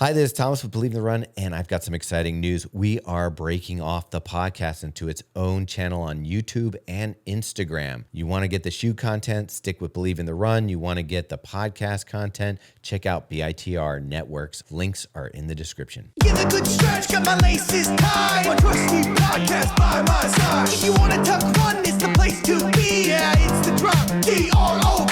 Hi, this is Thomas with Believe in the Run, and I've got some exciting news. We are breaking off the podcast into its own channel on YouTube and Instagram. You want to get the shoe content, stick with Believe in the Run. You want to get the podcast content, check out BITR Networks. Links are in the description. Give a good stretch, got my laces tied. My trusty podcast by my side. If you want to talk fun, it's the place to be. Yeah, it's the drop, DROP.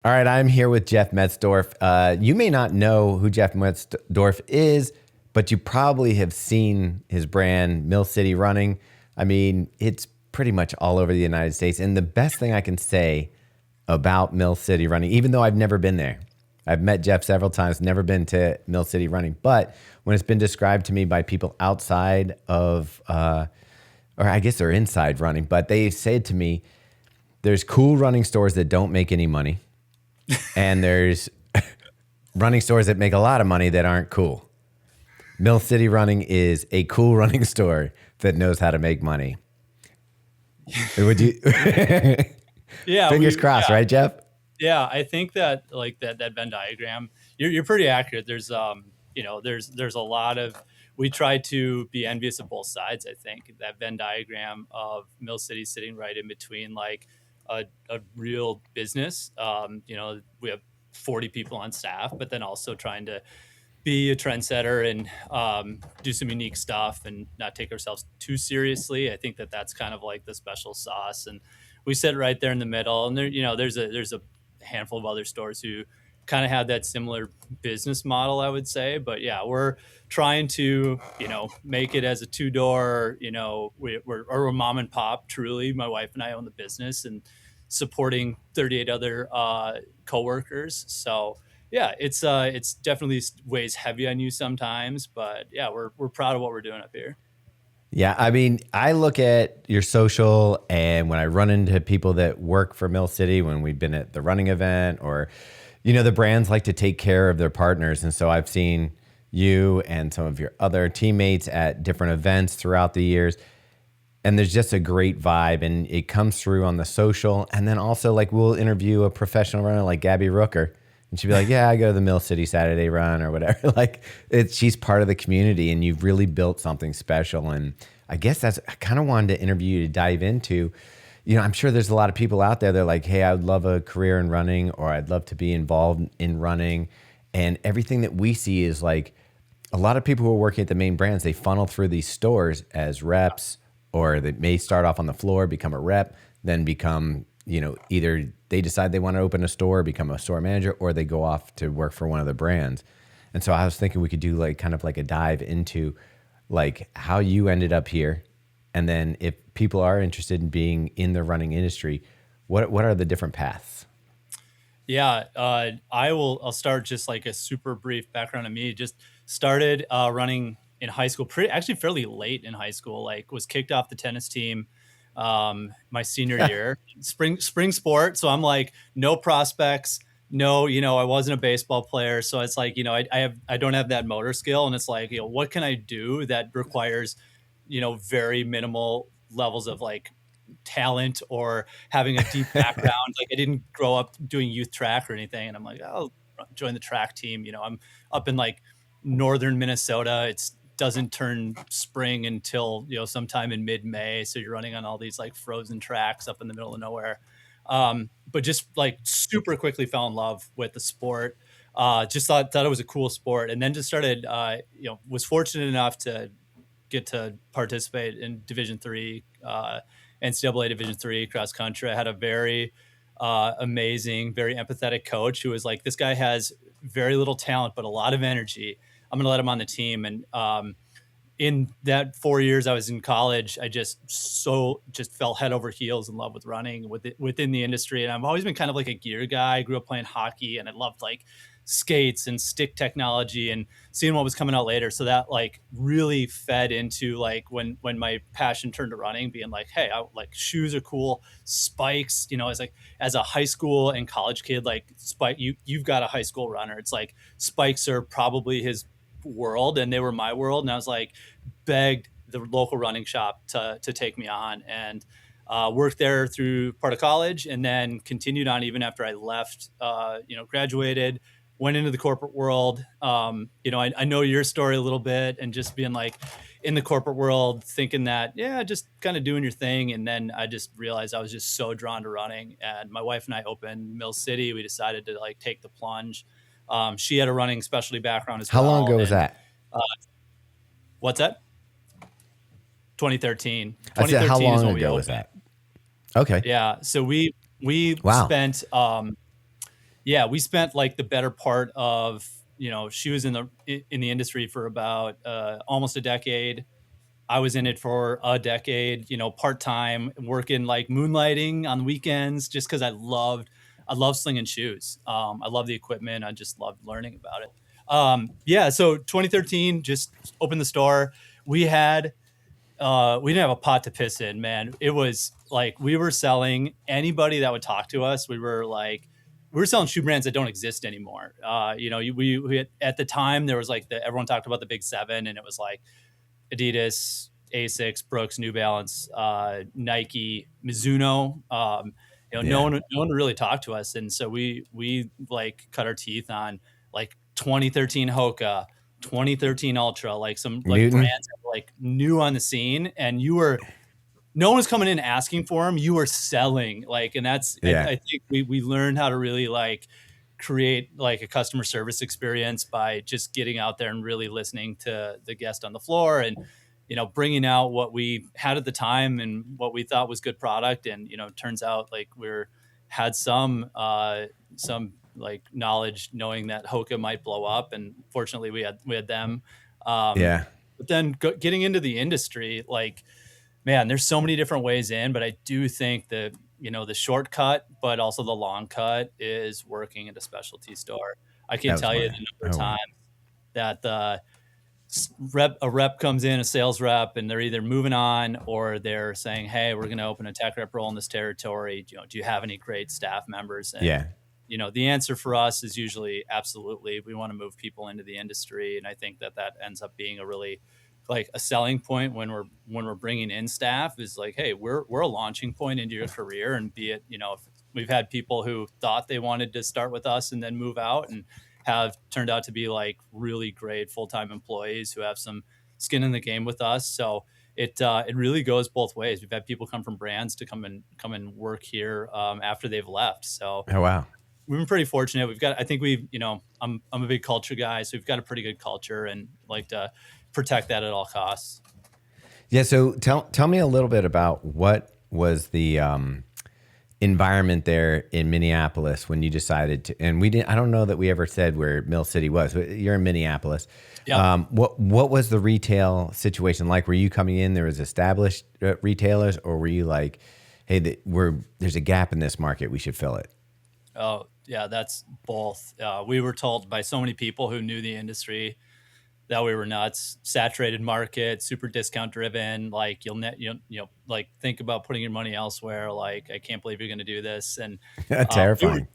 All right, I'm here with Jeff Metzdorff. You may not know who Jeff Metzdorff is, but you probably have seen his brand, Mill City Running. I mean, it's pretty much all over the United States. And the best thing I can say about Mill City Running, even though I've never been there, I've met Jeff several times, never been to Mill City Running, but when it's been described to me by people outside of, or I guess they're inside running, but they said to me, there's cool running stores that don't make any money. And there's running stores that make a lot of money that aren't cool. Mill City Running is a cool running store that knows how to make money. Would you? Yeah. Fingers crossed, right, Jeff? Yeah, I think that like that Venn diagram, you're pretty accurate. There's there's a lot of, we try to be envious of both sides. I think that Venn diagram of Mill City sitting right in between like a real business. We have 40 people on staff, but then also trying to be a trendsetter and do some unique stuff and not take ourselves too seriously. I think that that's kind of like the special sauce, and we sit right there in the middle. And there's a handful of other stores who kind of have that similar business model, I would say. But yeah, we're trying to, make it as a two-door, we're a mom and pop, truly. My wife and I own the business and supporting 38 other coworkers. So yeah, it's definitely weighs heavy on you sometimes, but yeah, we're proud of what we're doing up here. Yeah, I mean, I look at your social, and when I run into people that work for Mill City, when we've been at the running event, or, the brands like to take care of their partners. And so I've seen you and some of your other teammates at different events throughout the years. And there's just a great vibe, and it comes through on the social. And then also, like, we'll interview a professional runner like Gabby Rooker, and she'd be like, yeah, I go to the Mill City Saturday run or whatever. Like, she's part of the community, and you've really built something special. And I guess I kind of wanted to interview you to dive into. I'm sure there's a lot of people out there that are like, hey, I would love a career in running, or I'd love to be involved in running. And everything that we see is like a lot of people who are working at the main brands, they funnel through these stores as reps, or they may start off on the floor, become a rep, then become, either they decide they want to open a store, become a store manager, or they go off to work for one of the brands. And so I was thinking we could do like kind of like a dive into like how you ended up here. And then if people are interested in being in the running industry, what are the different paths? Yeah, I'll start just like a super brief background on me. Just started running in high school, actually fairly late in high school, like was kicked off the tennis team my senior year, spring sport. So I'm like, no prospects, no, I wasn't a baseball player. So it's like, I don't have that motor skill. And it's like, what can I do that requires, very minimal levels of like talent or having a deep background. Like I didn't grow up doing youth track or anything. And I'm like, I'll join the track team. I'm up in like northern Minnesota. It doesn't turn spring until, sometime in mid-May. So you're running on all these like frozen tracks up in the middle of nowhere. But just like super quickly fell in love with the sport. Just thought it was a cool sport. And then just started, was fortunate enough to get to participate in Division III, NCAA Division III cross country. I had a very amazing, very empathetic coach who was like, this guy has very little talent, but a lot of energy. I'm going to let him on the team. And in that 4 years I was in college, I just fell head over heels in love with running within the industry. And I've always been kind of like a gear guy. I grew up playing hockey, and I loved like skates and stick technology and seeing what was coming out later. So that like really fed into like when my passion turned to running, being like, hey, like shoes are cool, spikes, as a high school and college kid, like you've got a high school runner. It's like spikes are probably his world and they were my world. And I was like, begged the local running shop to take me on, and worked there through part of college, and then continued on even after I left, graduated, went into the corporate world. I know your story a little bit, and just being like in the corporate world, thinking that, yeah, just kind of doing your thing. And then I just realized I was just so drawn to running, and my wife and I opened Mill City. We decided to like take the plunge. She had a running specialty background as well. How long ago was that? What's that? 2013. I said, how 2013 is when long we ago was opened. that? Okay. Yeah. So we Wow. spent, we spent like the better part of, she was in the industry for about almost a decade. I was in it for a decade, part-time, working like moonlighting on weekends, just because I love slinging shoes. I love the equipment. I just loved learning about it. So 2013, just opened the store. We didn't have a pot to piss in, man. It was like we were selling anybody that would talk to us. We were selling shoe brands that don't exist anymore. We had, at the time there was like everyone talked about the big seven, and it was like Adidas, Asics, Brooks, New Balance, Nike, Mizuno. No one really talked to us, and so we like cut our teeth on like 2013 Hoka, 2013 Ultra, like some like Newton. brands that were like new on the scene, and no one was coming in asking for them. You were selling, like, and that's I think we learned how to really like create like a customer service experience by just getting out there and really listening to the guest on the floor, and bringing out what we had at the time and what we thought was good product. And turns out like had some like knowledge knowing that Hoka might blow up, and fortunately we had them. But then getting into the industry, like, man, there's so many different ways in, but I do think that the shortcut, but also the long cut, is working at a specialty store. I can't tell you the number of times that a rep comes in, a sales rep, and they're either moving on or they're saying, hey, we're going to open a tech rep role in this territory. Do you have any great staff members? And the answer for us is usually absolutely. We want to move people into the industry. And I think that ends up being a really like a selling point when we're bringing in staff, is like, hey, we're a launching point into your career. And be it, if we've had people who thought they wanted to start with us and then move out, and have turned out to be like really great full-time employees who have some skin in the game with us. So it really goes both ways. We've had people come from brands to come and work here after they've left. So we've been pretty fortunate. I'm a big culture guy, so we've got a pretty good culture, and like to protect that at all costs. Yeah. So tell me a little bit about what was the environment there in Minneapolis when you decided to, and I don't know that we ever said where Mill City was. You're in Minneapolis. Yeah. What was the retail situation like? Were you coming in, there was established retailers, or were you like, hey, there's a gap in this market, we should fill it? Oh yeah, that's both. We were told by so many people who knew the industry that we were nuts. Saturated market, super discount driven. Like you'll like think about putting your money elsewhere. Like, I can't believe you're going to do this. And terrifying.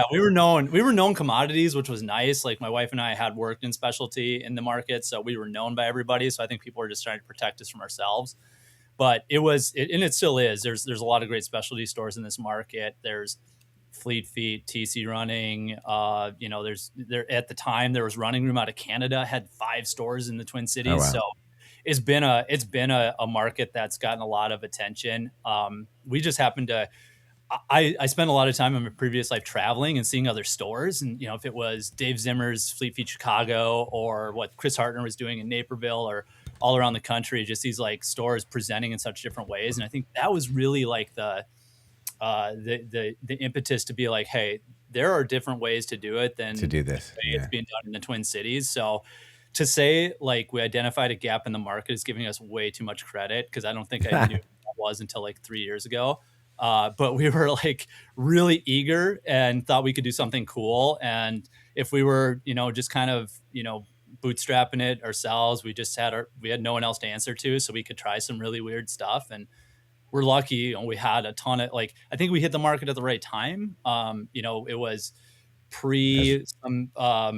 we were known commodities, which was nice. Like my wife and I had worked in specialty in the market, so we were known by everybody. So I think people were just trying to protect us from ourselves. But it still is. There's a lot of great specialty stores in this market. There's Fleet Feet, TC Running. There at the time there was Running Room out of Canada, had 5 stores in the Twin Cities. Oh, wow. So it's been a market that's gotten a lot of attention. We just happened to. I spent a lot of time in my previous life traveling and seeing other stores, and if it was Dave Zimmer's Fleet Feet Chicago, or what Chris Hartner was doing in Naperville, or all around the country, just these like stores presenting in such different ways. And I think that was really like the impetus to be like, hey, there are different ways to do it than to do this. It's being done in the Twin Cities. So to say like we identified a gap in the market is giving us way too much credit, because I don't think I knew what that was until like 3 years ago. But we were like really eager and thought we could do something cool. And if we were, just kind of, bootstrapping it ourselves, we had no one else to answer to, so we could try some really weird stuff. And we're lucky, we had a ton of, like, I think we hit the market at the right time. It was pre some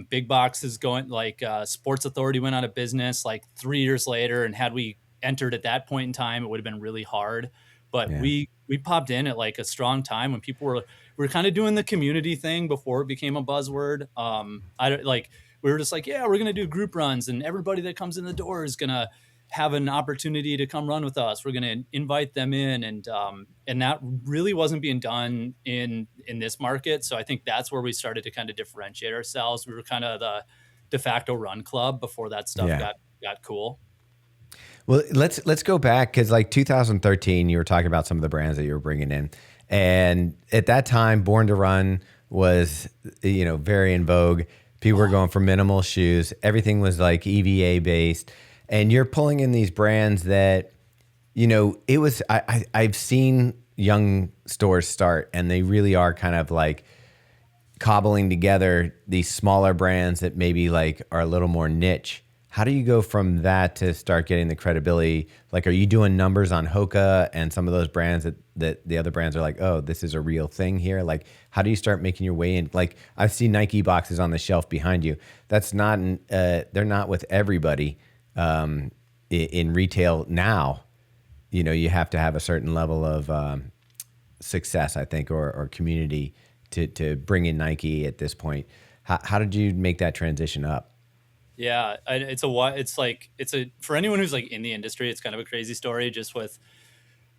big boxes going, like Sports Authority went out of business like 3 years later, and had we entered at that point in time, it would have been really hard. But Yeah. we popped in at like a strong time when people were kind of doing the community thing before it became a buzzword. I don't like We were just like, yeah, we're gonna do group runs, and everybody that comes in the door is gonna have an opportunity to come run with us. We're going to invite them in, and that really wasn't being done in this market. So I think that's where we started to kind of differentiate ourselves. We were kind of the de facto run club before that stuff got cool. Well, let's go back, because like 2013, you were talking about some of the brands that you were bringing in, and at that time, Born to Run was very in vogue. People were going for minimal shoes. Everything was like EVA based. And you're pulling in these brands that, it was, I've seen young stores start, and they really are kind of like cobbling together these smaller brands that maybe like are a little more niche. How do you go from that to start getting the credibility? Like, are you doing numbers on Hoka and some of those brands that the other brands are like, oh, this is a real thing here? Like, how do you start making your way in? Like, I see Nike boxes on the shelf behind you. That's not, they're not with everybody. In retail now, you have to have a certain level of success, I think, or community to bring in Nike at this point. How did you make that transition up? Yeah, for anyone who's like in the industry, it's kind of a crazy story. Just with,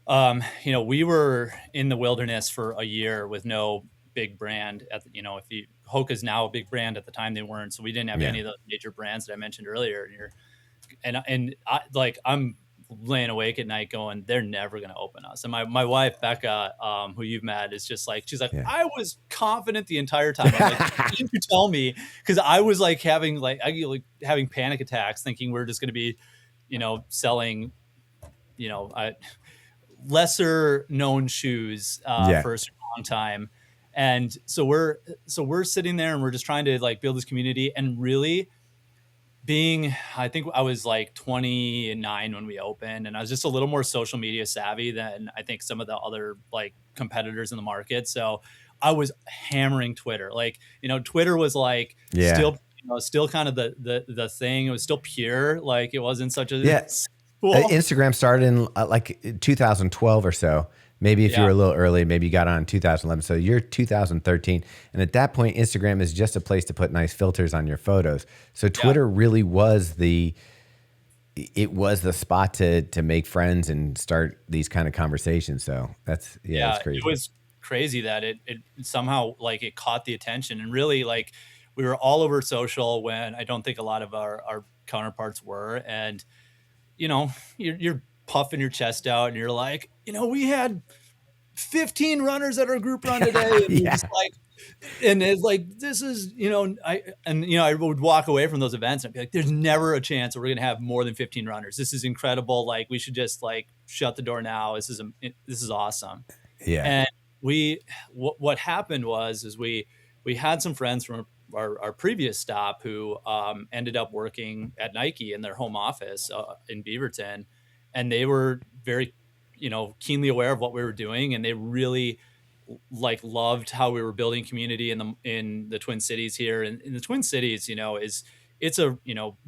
we were in the wilderness for a year with no big brand Hoka's now a big brand. At the time they weren't, so we didn't have any of the major brands that I mentioned earlier. I'm laying awake at night going, they're never going to open us. And my wife, Becca, who you've met, is just like, she's like, I was confident the entire time. I'm like, why didn't you tell me? Because I was like having panic attacks, thinking we're just going to be, selling, lesser known shoes for a long time. And so we're sitting there and we're just trying to like build this community, and really I think I was like 29 when we opened, and I was just a little more social media savvy than I think some of the other like competitors in the market. So I was hammering Twitter. Like, Twitter was like still kind of the thing. It was still pure. Like, it wasn't such a cool. Instagram started in like 2012 or so. Maybe if you were a little early, maybe you got on in 2011. So you're 2013. And at that point, Instagram is just a place to put nice filters on your photos. So Twitter really was the spot to make friends and start these kind of conversations. So that's crazy. It was crazy that it somehow like it caught the attention, and really like we were all over social when I don't think a lot of our counterparts were. And, you're puffing your chest out and you're like, we had 15 runners at our group run today. And it's like, this is, I would walk away from those events and I'd be like, there's never a chance that we're going to have more than 15 runners. This is incredible. Like, we should just like shut the door now. This is awesome. Yeah. And what happened was we had some friends from our previous stop who ended up working at Nike in their home office in Beaverton. And they were very, keenly aware of what we were doing, and they really like loved how we were building community in the Twin Cities here. And in the Twin Cities, it's a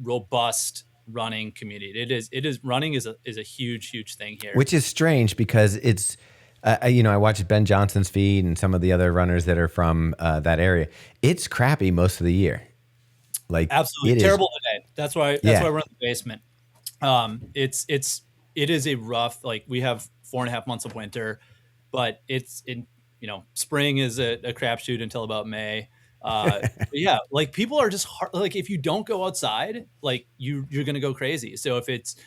robust running community. It is running is a huge thing here. Which is strange because it's I watched Ben Johnson's feed and some of the other runners that are from that area. It's crappy most of the year. Like, absolutely terrible today. That's why we're in the basement. It is a rough, like, we have 4.5 months of winter, but spring is a crapshoot until about May. Like, people are just hard. Like, if you don't go outside, like you're going to go crazy. So if it's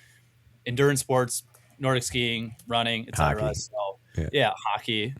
endurance sports, Nordic skiing, running, etc. So hockey.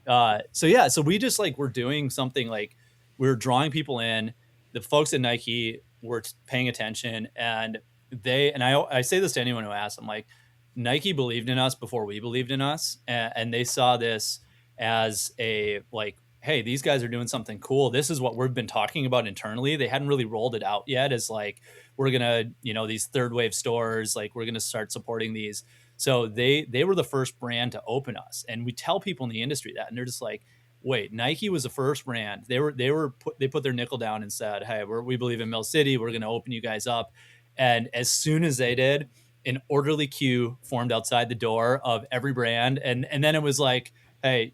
So we just like, we're doing something, like we're drawing people in. The folks at Nike were paying attention, and I say this to anyone who asks, I'm like, Nike believed in us before we believed in us. And they saw this as a like, hey, these guys are doing something cool. This is what we've been talking about internally. They hadn't really rolled it out yet as like, we're gonna, these third wave stores, like we're gonna start supporting these. So they were the first brand to open us. And we tell people in the industry that, and they're just like, wait, Nike was the first brand. They put their nickel down and said, hey, we believe in Mill City. We're gonna open you guys up. And as soon as they did, an orderly queue formed outside the door of every brand. And then it was like, hey,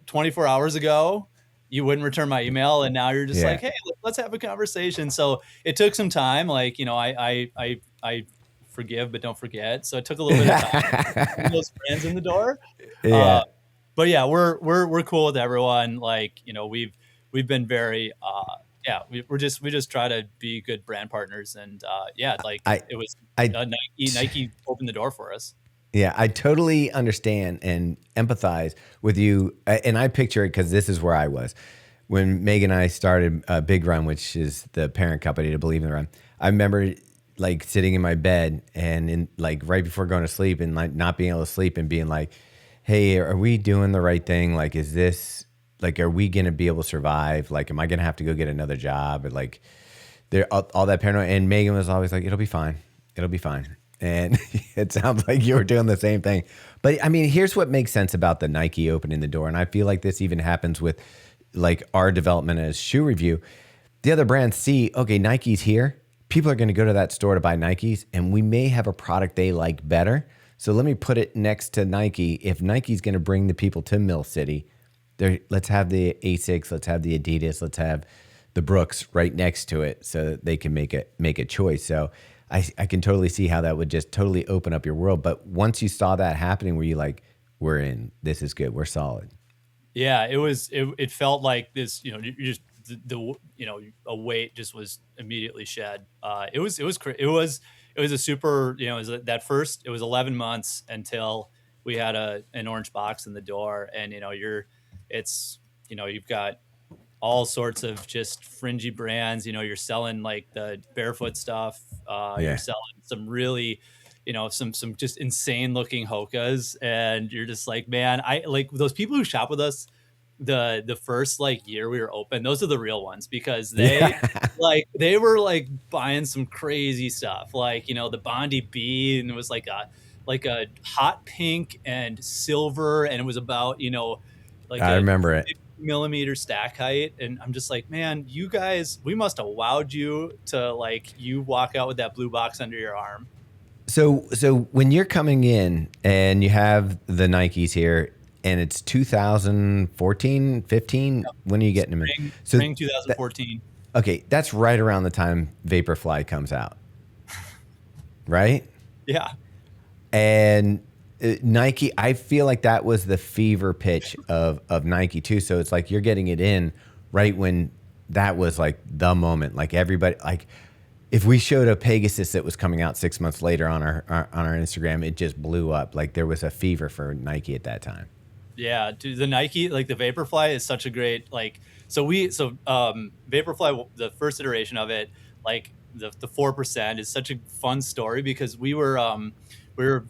24 hours ago, you wouldn't return my email. And now you're just like, hey, let's have a conversation. So it took some time. Like, I forgive, but don't forget. So it took a little bit of time to get those brands in the door. Yeah. But yeah, we're cool with everyone. Like, we've been very, we just try to be good brand partners. And Nike opened the door for us. Yeah, I totally understand and empathize with you. And I picture it because this is where I was. When Meg and I started Big Run, which is the parent company to Believe in the Run, I remember like sitting in my bed and right before going to sleep and like not being able to sleep and being like, hey, are we doing the right thing? Like, is this, like, are we going to be able to survive? Like, am I going to have to go get another job? Or like, all that paranoia. And Megan was always like, it'll be fine. It'll be fine. And it sounds like you were doing the same thing. But I mean, here's what makes sense about the Nike opening the door. And I feel like this even happens with like our development as Shoe Review. The other brands see, okay, Nike's here. People are going to go to that store to buy Nikes, and we may have a product they like better. So let me put it next to Nike. If Nike's going to bring the people to Mill City, let's have the Asics, let's have the Adidas, let's have the Brooks right next to it so that they can make a choice. So I can totally see how that would just totally open up your world. But once you saw that happening, were you like, we're in, this is good, we're solid? Yeah, it felt like this, you just a weight just was immediately shed. It was a super, it was that first, it was 11 months until we had an orange box in the door. And, you've got all sorts of just fringy brands. You're selling like the barefoot stuff. You're selling some really, some just insane looking Hokas, and you're just like, man, I like those people who shop with us the first like year we were open. Those are the real ones, because they were like buying some crazy stuff, like the Bondi B, and it was like a hot pink and silver, and it was about I remember it. Millimeter stack height. And I'm just like, man, you guys, we must have wowed you to like you walk out with that blue box under your arm. So when you're coming in and you have the Nikes here and it's 2014, 15, yep. When are you getting them in? Spring 2014. Okay, that's right around the time Vaporfly comes out, right? Yeah. And Nike, I feel like that was the fever pitch of Nike too. So it's like you're getting it in right when that was like the moment. Like everybody, like if we showed a Pegasus that was coming out 6 months later on our Instagram, it just blew up. Like there was a fever for Nike at that time. Yeah, dude, the Nike, like the Vaporfly is such a great, like, Vaporfly, the first iteration of it, like the 4% is such a fun story, because we were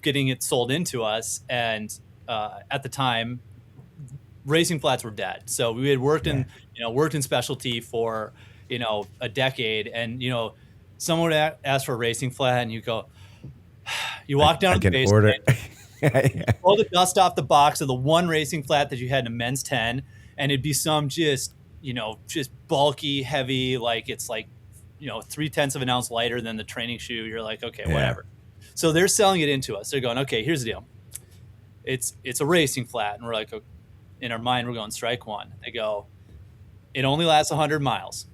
getting it sold into us, and at the time racing flats were dead. So we had worked in specialty for a decade, and someone would ask for a racing flat, and you go, you walk down to the basement, pull the dust off the box of the one racing flat that you had in a men's 10, and it'd be some just bulky, heavy, like it's like 0.3 of an ounce lighter than the training shoe. You're like, okay, whatever. So they're selling it into us. They're going, okay, here's the deal. It's a racing flat. And we're like, in our mind, we're going, strike one. They go, it only lasts 100 miles.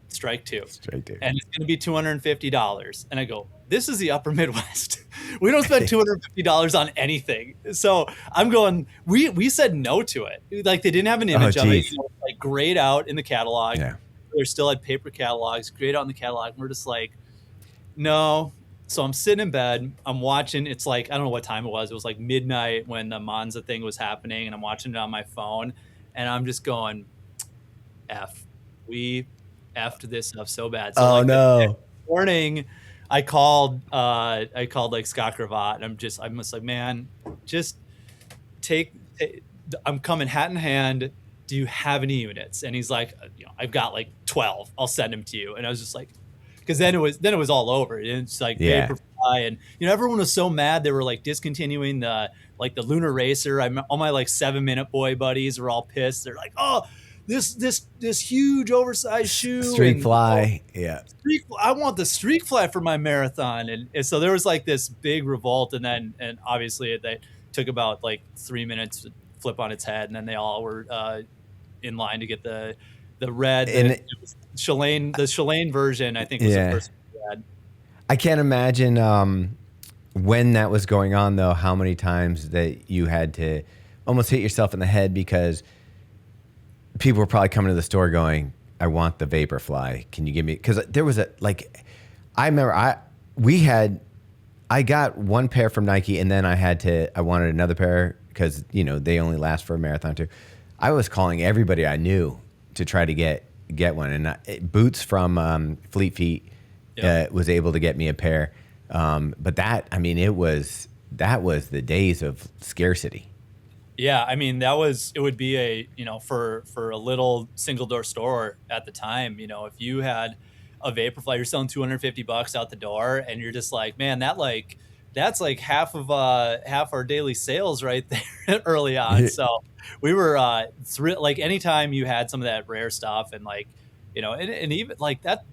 Strike two. And it's going to be $250. And I go, this is the upper Midwest. We don't spend $250 on anything. So I'm going, we said no to it. Like they didn't have an image of it, like grayed out in the catalog. Yeah. They still had paper catalogs, grayed out in the catalog. And we're just like, no. So I'm sitting in bed, I'm watching, it's like, I don't know what time it was like midnight when the Monza thing was happening, and I'm watching it on my phone, and I'm just going, we effed this up so bad. So no. The next morning, I called like Scott Cravat, and I'm just like, man, just I'm coming hat in hand. Do you have any units? And he's like, I've got like 12. I'll send them to you. And I was just like, because then it was all over. It's like Yeah. Vaporfly, and everyone was so mad they were like discontinuing the Lunar Racer. All my like 7-minute boy buddies were all pissed. They're like, oh, this huge oversized shoe, Streak Fly. Yeah. I want the Streak Fly for my marathon. And so there was like this big revolt, and obviously they took about like 3 minutes to flip on its head, and then they all were in line to get the red. And the Shalane version, I think, was the first red. I can't imagine when that was going on, though, how many times that you had to almost hit yourself in the head because people were probably coming to the store going, I want the Vaporfly. Can you give me? Because there was I remember I got one pair from Nike, and then I wanted another pair because, they only last for a marathon too. I was calling everybody I knew to try to get one. And Boots from Fleet Feet was able to get me a pair. But that was the days of scarcity. Yeah, I mean, it would be for a little single door store at the time, if you had a Vaporfly, you're selling $250 out the door, and you're just like, man, that's like half our daily sales right there early on. So we were like, anytime you had some of that rare stuff, and like, and even like that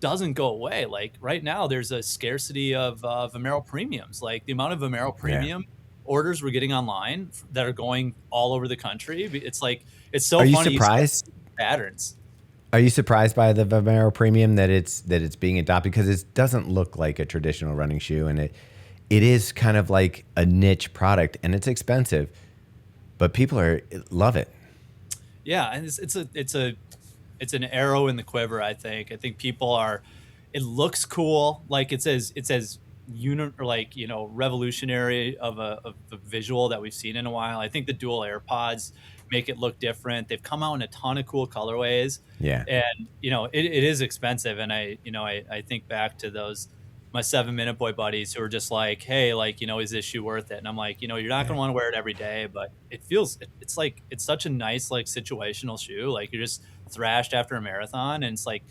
doesn't go away. Like right now, there's a scarcity of Vomero premiums. Like the amount of Vomero premium orders we're getting online that are going all over the country. It's like, it's so funny. Are you surprised? Patterns. Are you surprised by the Vomero premium that it's being adopted? Because it doesn't look like a traditional running shoe, and it is kind of like a niche product, and it's expensive, but people love it. Yeah, and it's an arrow in the quiver. I think people are. It looks cool, like it says revolutionary of a visual that we've seen in a while. I think the dual AirPods make it look different. They've come out in a ton of cool colorways. Yeah. And it is expensive. And I think back to my 7-minute boy buddies who are just like, hey, like, is this shoe worth it? And I'm like, you're not gonna want to wear it every day, but it's like, it's such a nice, like, situational shoe. Like you're just thrashed after a marathon, and it's like,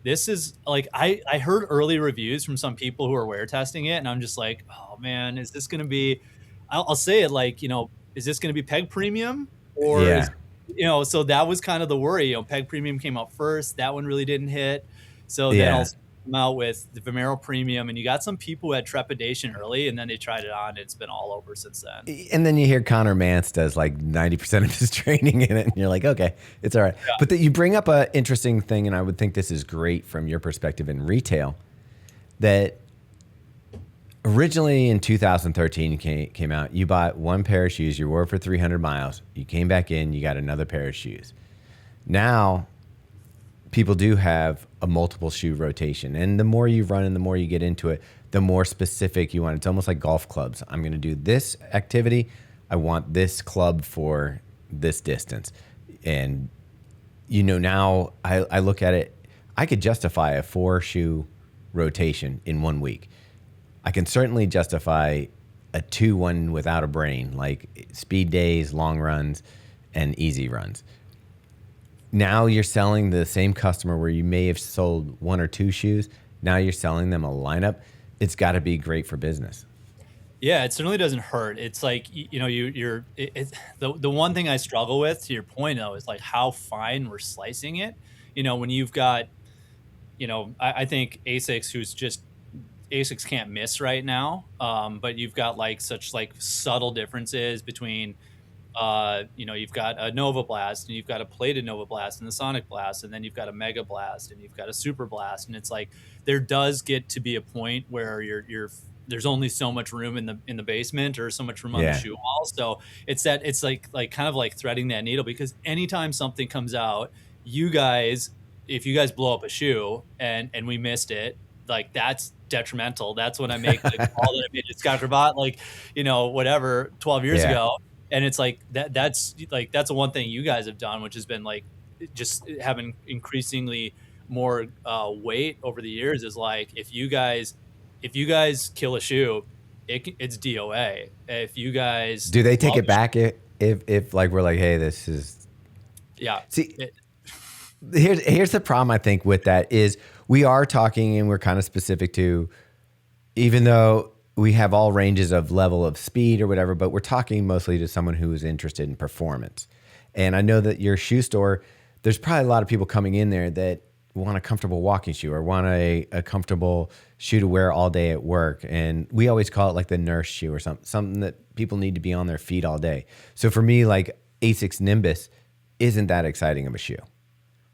this is like, I heard early reviews from some people who are wear testing it, and I'm just like, oh man, is this going to be, I'll say it like, is this going to be Peg Premium? Or, so that was kind of the worry. Peg Premium came out first. That one really didn't hit. So then I'll come out with the Vomero Premium, and you got some people who had trepidation early, and then they tried it on, and it's been all over since then. And then you hear Connor Mance does like 90% of his training in it, and you're like, okay, it's all right. Yeah. But you bring up an interesting thing, and I would think this is great from your perspective in retail, that originally in 2013 came out, you bought one pair of shoes, you wore it for 300 miles, you came back in, you got another pair of shoes. Now, people do have a multiple shoe rotation, and the more you run and the more you get into it, the more specific you want. It's almost like golf clubs. I'm going to do this activity. I want this club for this distance. And now I look at it, I could justify a 4-shoe rotation in 1 week. I can certainly justify a 2-1 without a brain, like speed days, long runs, and easy runs. Now you're selling the same customer where you may have sold 1 or 2 shoes. Now you're selling them a lineup. It's got to be great for business. Yeah, it certainly doesn't hurt. It's like, the one thing I struggle with, to your point though, is like how fine we're slicing it. When you've got, I think ASICS can't miss right now. But you've got like such like subtle differences between, you've got a Nova Blast, and you've got a plated Nova Blast and the Sonic Blast, and then you've got a Mega Blast, and you've got a Super Blast, and it's like there does get to be a point where there's only so much room in the basement, or so much room on the shoe wall. So it's like kind of like threading that needle, because anytime something comes out, if you guys blow up a shoe and we missed it, like that's detrimental. That's when I make the call that I made to Scott Cravat, like, whatever, 12 years ago. And it's like that's the one thing you guys have done, which has been like just having increasingly more weight over the years, is like, if you guys kill a shoe, it's DOA. If you guys do they take it back if like we're like, hey, this is Yeah. see. Here's the problem I think with that is we are talking and we're kind of specific to, even though we have all ranges of level of speed or whatever, but we're talking mostly to someone who is interested in performance. And I know that your shoe store, there's probably a lot of people coming in there that want a comfortable walking shoe or want a comfortable shoe to wear all day at work. And we always call it like the nurse shoe or something that people need to be on their feet all day. So for me, like Asics Nimbus isn't that exciting of a shoe.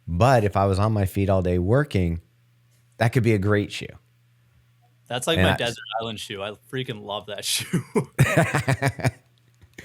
But if I was on my feet all day working, that could be a great shoe. That's like And my desert island shoe. I freaking love that shoe.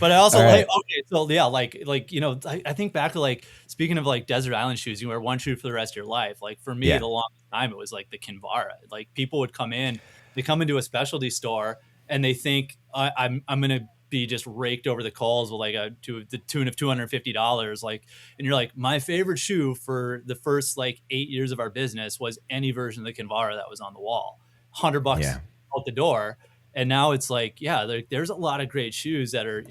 But I also right. okay, so yeah, like you know, I think back to like speaking of like desert island shoes, you wear one shoe for the rest of your life. Like for me, Yeah. the longest time it was like the Kinvara. Like people would come into a specialty store and they think I'm gonna be just raked over the coals with like to the tune of $250. Like, and you're like, my favorite shoe for the first like 8 years of our business was any version of the Kinvara that was on the wall. $100 Yeah. out the door. And now it's like, yeah, there's a lot of great shoes that are,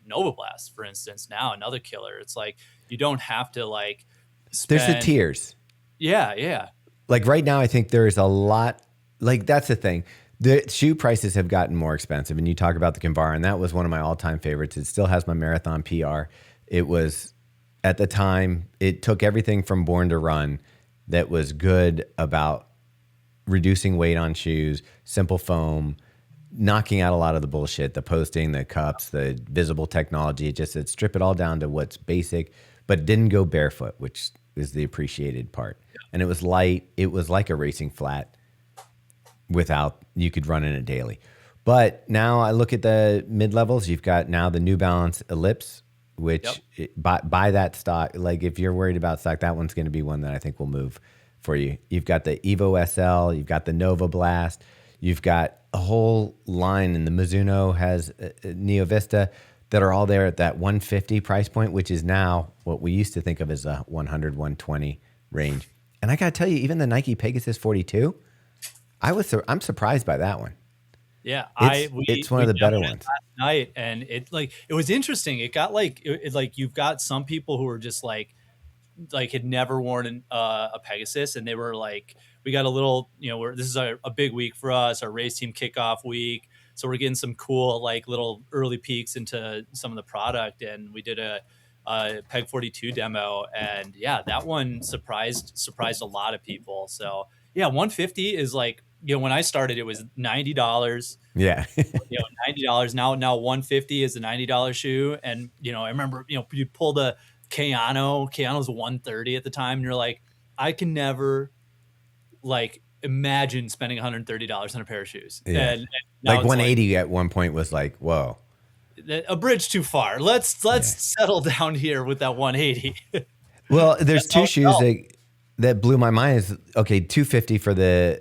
Nova Blast, for instance, now another killer. It's like, you don't have to like spend. There's the tiers. Yeah. Yeah. Like right now, I think there's a lot, like that's the thing. The shoe prices have gotten more expensive, and you talk about the Kinvara, and that was one of my all-time favorites. It still has my marathon PR. It was, at the time, it took everything from Born to Run that was good about reducing weight on shoes, simple foam, knocking out a lot of the bullshit, the posting, the cups, the visible technology. It just said strip it all down to what's basic, but it didn't go barefoot, which is the appreciated part. Yeah. And it was light. It was like a racing flat without, you could run in it daily. But now I look at the mid-levels. You've got now the New Balance Ellipse, which buy that stock. Like if you're worried about stock, that one's going to be one that I think will move for you. You've got the Evo SL. You've got the Nova Blast. You've got a whole line, and the Mizuno has Neo Vista that are all there at that 150 price point, which is now what we used to think of as a 100, 120 range. And I got to tell you, even the Nike Pegasus 42, I'm surprised by that one. Yeah, it's one of the better ones. Last night, and it was interesting. It got like you've got some people who are just like had never worn a Pegasus, and they were like, we got a little, this is a big week for us, our race team kickoff week, so we're getting some cool like little early peeks into some of the product, and we did a Peg 42 demo, and yeah, that one surprised a lot of people. So yeah, 150 is like, when I started, it was $90. Yeah. $90. Now 150 is a $90 shoe. And, I remember, you pull the Kayano's 130 at the time. And you're like, I can never like imagine spending $130 on a pair of shoes. Yeah. And like 180 at one point was like, whoa. A bridge too far. Let's settle down here with that 180. Well, there's two shoes that blew my mind. Is okay, $250 for the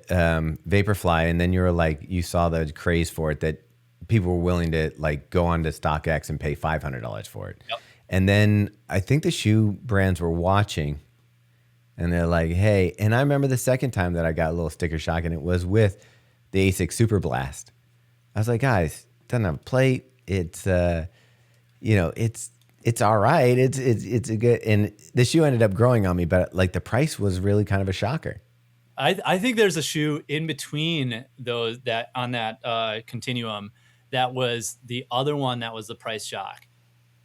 Vaporfly, and then you saw the craze for it that people were willing to like go on to StockX and pay $500 for it. Yep. And then I think the shoe brands were watching, and they're like, "Hey!" And I remember the second time that I got a little sticker shock, and it was with the ASIC Super Blast. I was like, "Guys, it doesn't have a plate. It's it's all right. It's a good," and the shoe ended up growing on me, but like the price was really kind of a shocker. I think there's a shoe in between those that on that continuum that was the other one that was the price shock.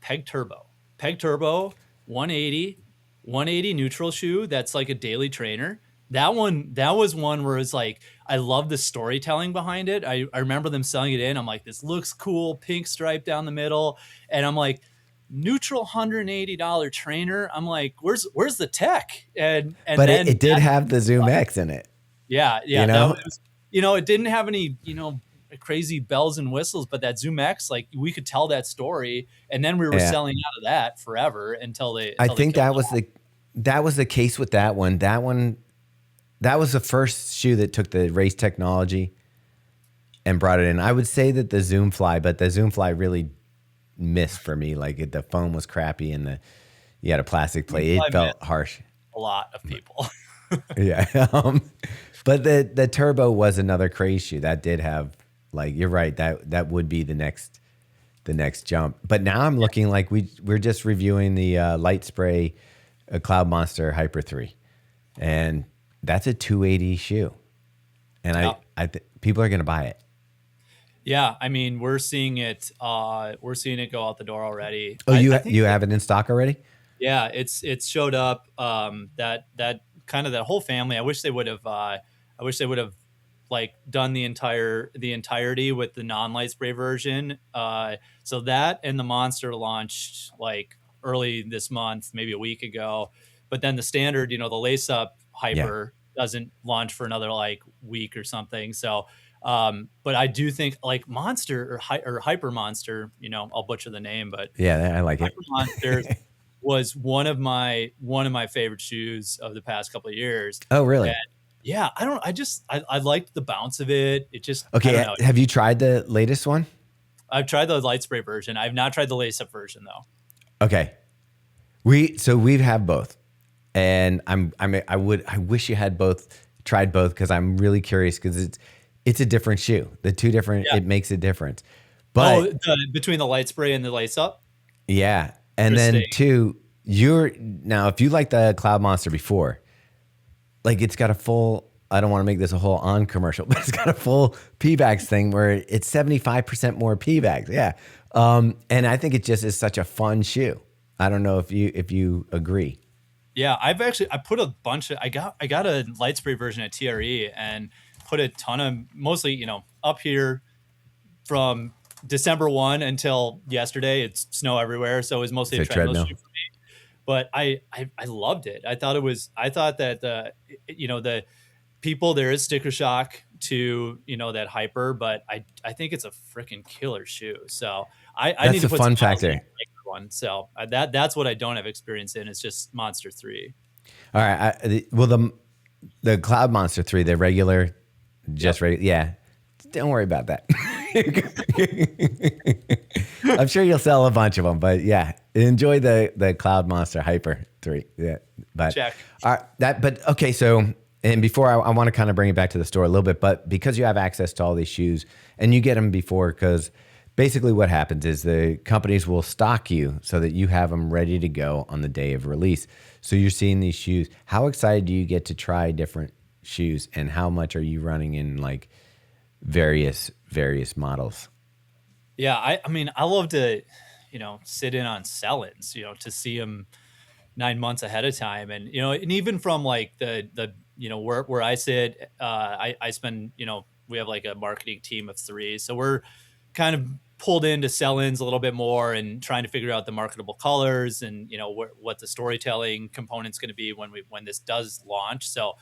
Peg Turbo 180 neutral shoe. That's like a daily trainer. That was one where it's like, I love the storytelling behind it. I remember them selling it in. I'm like, this looks cool, pink stripe down the middle. And I'm like, neutral $180 trainer. I'm like, where's the tech? And but then it did have the Zoom X in it. Yeah. It didn't have any, crazy bells and whistles, but that Zoom X, like we could tell that story, and then we were selling out of that forever until they. I think that was the case with that one. That was the first shoe that took the race technology and brought it in. I would say that the Zoom Fly really missed for me. Like the foam was crappy, and you had a plastic plate. It felt harsh. A lot of people. Yeah. But the Turbo was another craze shoe that did have, like, you're right. That would be the next the next jump. But now I'm looking like we're just reviewing the Light Spray Cloud Monster Hyper 3, and that's a 280 shoe, and people are going to buy it. Yeah, I mean, we're seeing it. We're seeing it go out the door already. Oh, I think you have it in stock already? Yeah, it's showed up. That kind of that whole family. I wish they would have. I wish they would have like done the entirety with the non-light spray version. So that and the Monster launched like early this month, maybe a week ago. But then the standard, the lace up Hyper doesn't launch for another like week or something. So, but I do think like Monster or Hyper Monster, I'll butcher the name, but Yeah, I like it. Hyper Monster was one of my favorite shoes of the past couple of years. Oh, really? And yeah, I liked the bounce of it. It just Okay. I don't know. Have you tried the latest one? I've tried the light spray version. I've not tried the lace up version though. Okay. We've had both, and I wish you had tried both, because I'm really curious, because it's a different shoe. The two different, it makes a difference. But between the light spray and the lace up. Yeah. And then two, now if you like the Cloud Monster before, like it's got a full, I don't want to make this a whole on commercial, but it's got a full P bags thing where it's 75% more P bags. Yeah. And I think it just is such a fun shoe. I don't know if you agree. Yeah, I put a bunch of, I got a light spray version at TRE and put a ton of, mostly, up here from December 1 until yesterday. It's snow everywhere, so it was mostly a treadmill shoe for me. But I loved it. I thought that the people, there is sticker shock to that Hyper, but I think it's a freaking killer shoe. So I need to put fun some factor one. So that's what I don't have experience in. It's just Monster 3. All right. The Cloud Monster 3, the regular, just regular. Yeah. Don't worry about that. I'm sure you'll sell a bunch of them, but yeah, enjoy the Cloud Monster Hyper 3. Yeah, but check. Okay. So, and before I want to kind of bring it back to the store a little bit, but because you have access to all these shoes and you get them before, because basically what happens is the companies will stock you so that you have them ready to go on the day of release. So you're seeing these shoes. How excited do you get to try different shoes, and how much are you running in like various models? Yeah, I mean, I love to, sit in on sell-ins, to see them 9 months ahead of time, and and even from like the where I sit, I spend, we have like a marketing team of 3, so we're kind of pulled into sell-ins a little bit more and trying to figure out the marketable colors and what the storytelling component's going to be when this does launch. So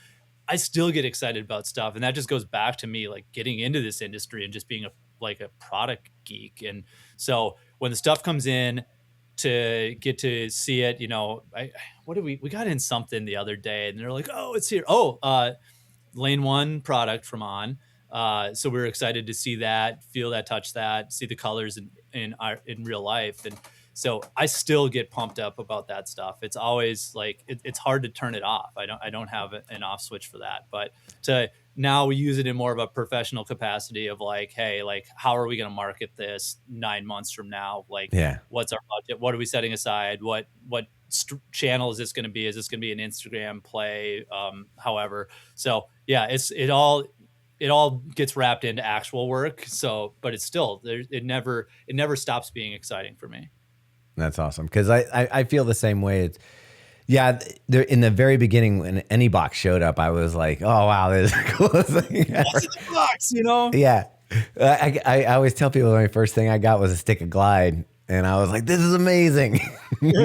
I still get excited about stuff, and that just goes back to me like getting into this industry and just being a product geek. And so when the stuff comes in, to get to see it, we got in something the other day, and they're like, oh, it's here. Lane 1 product from On. So we were excited to see that, feel that, touch that, see the colors in real life. And so I still get pumped up about that stuff. It's always like, it's hard to turn it off. I don't have an off switch for that, but now we use it in more of a professional capacity of like, hey, like, how are we going to market this 9 months from now? Like, what's our budget? What are we setting aside? What channel is this going to be? Is this going to be an Instagram play? However, so yeah, it all gets wrapped into actual work. So, but it's still, it never stops being exciting for me. That's awesome. Because I feel the same way. There in the very beginning when any box showed up, I was like, oh wow, this is the coolest thing ever. What's in the box, Yeah. I always tell people my first thing I got was a stick of Glide, and I was like, this is amazing. Free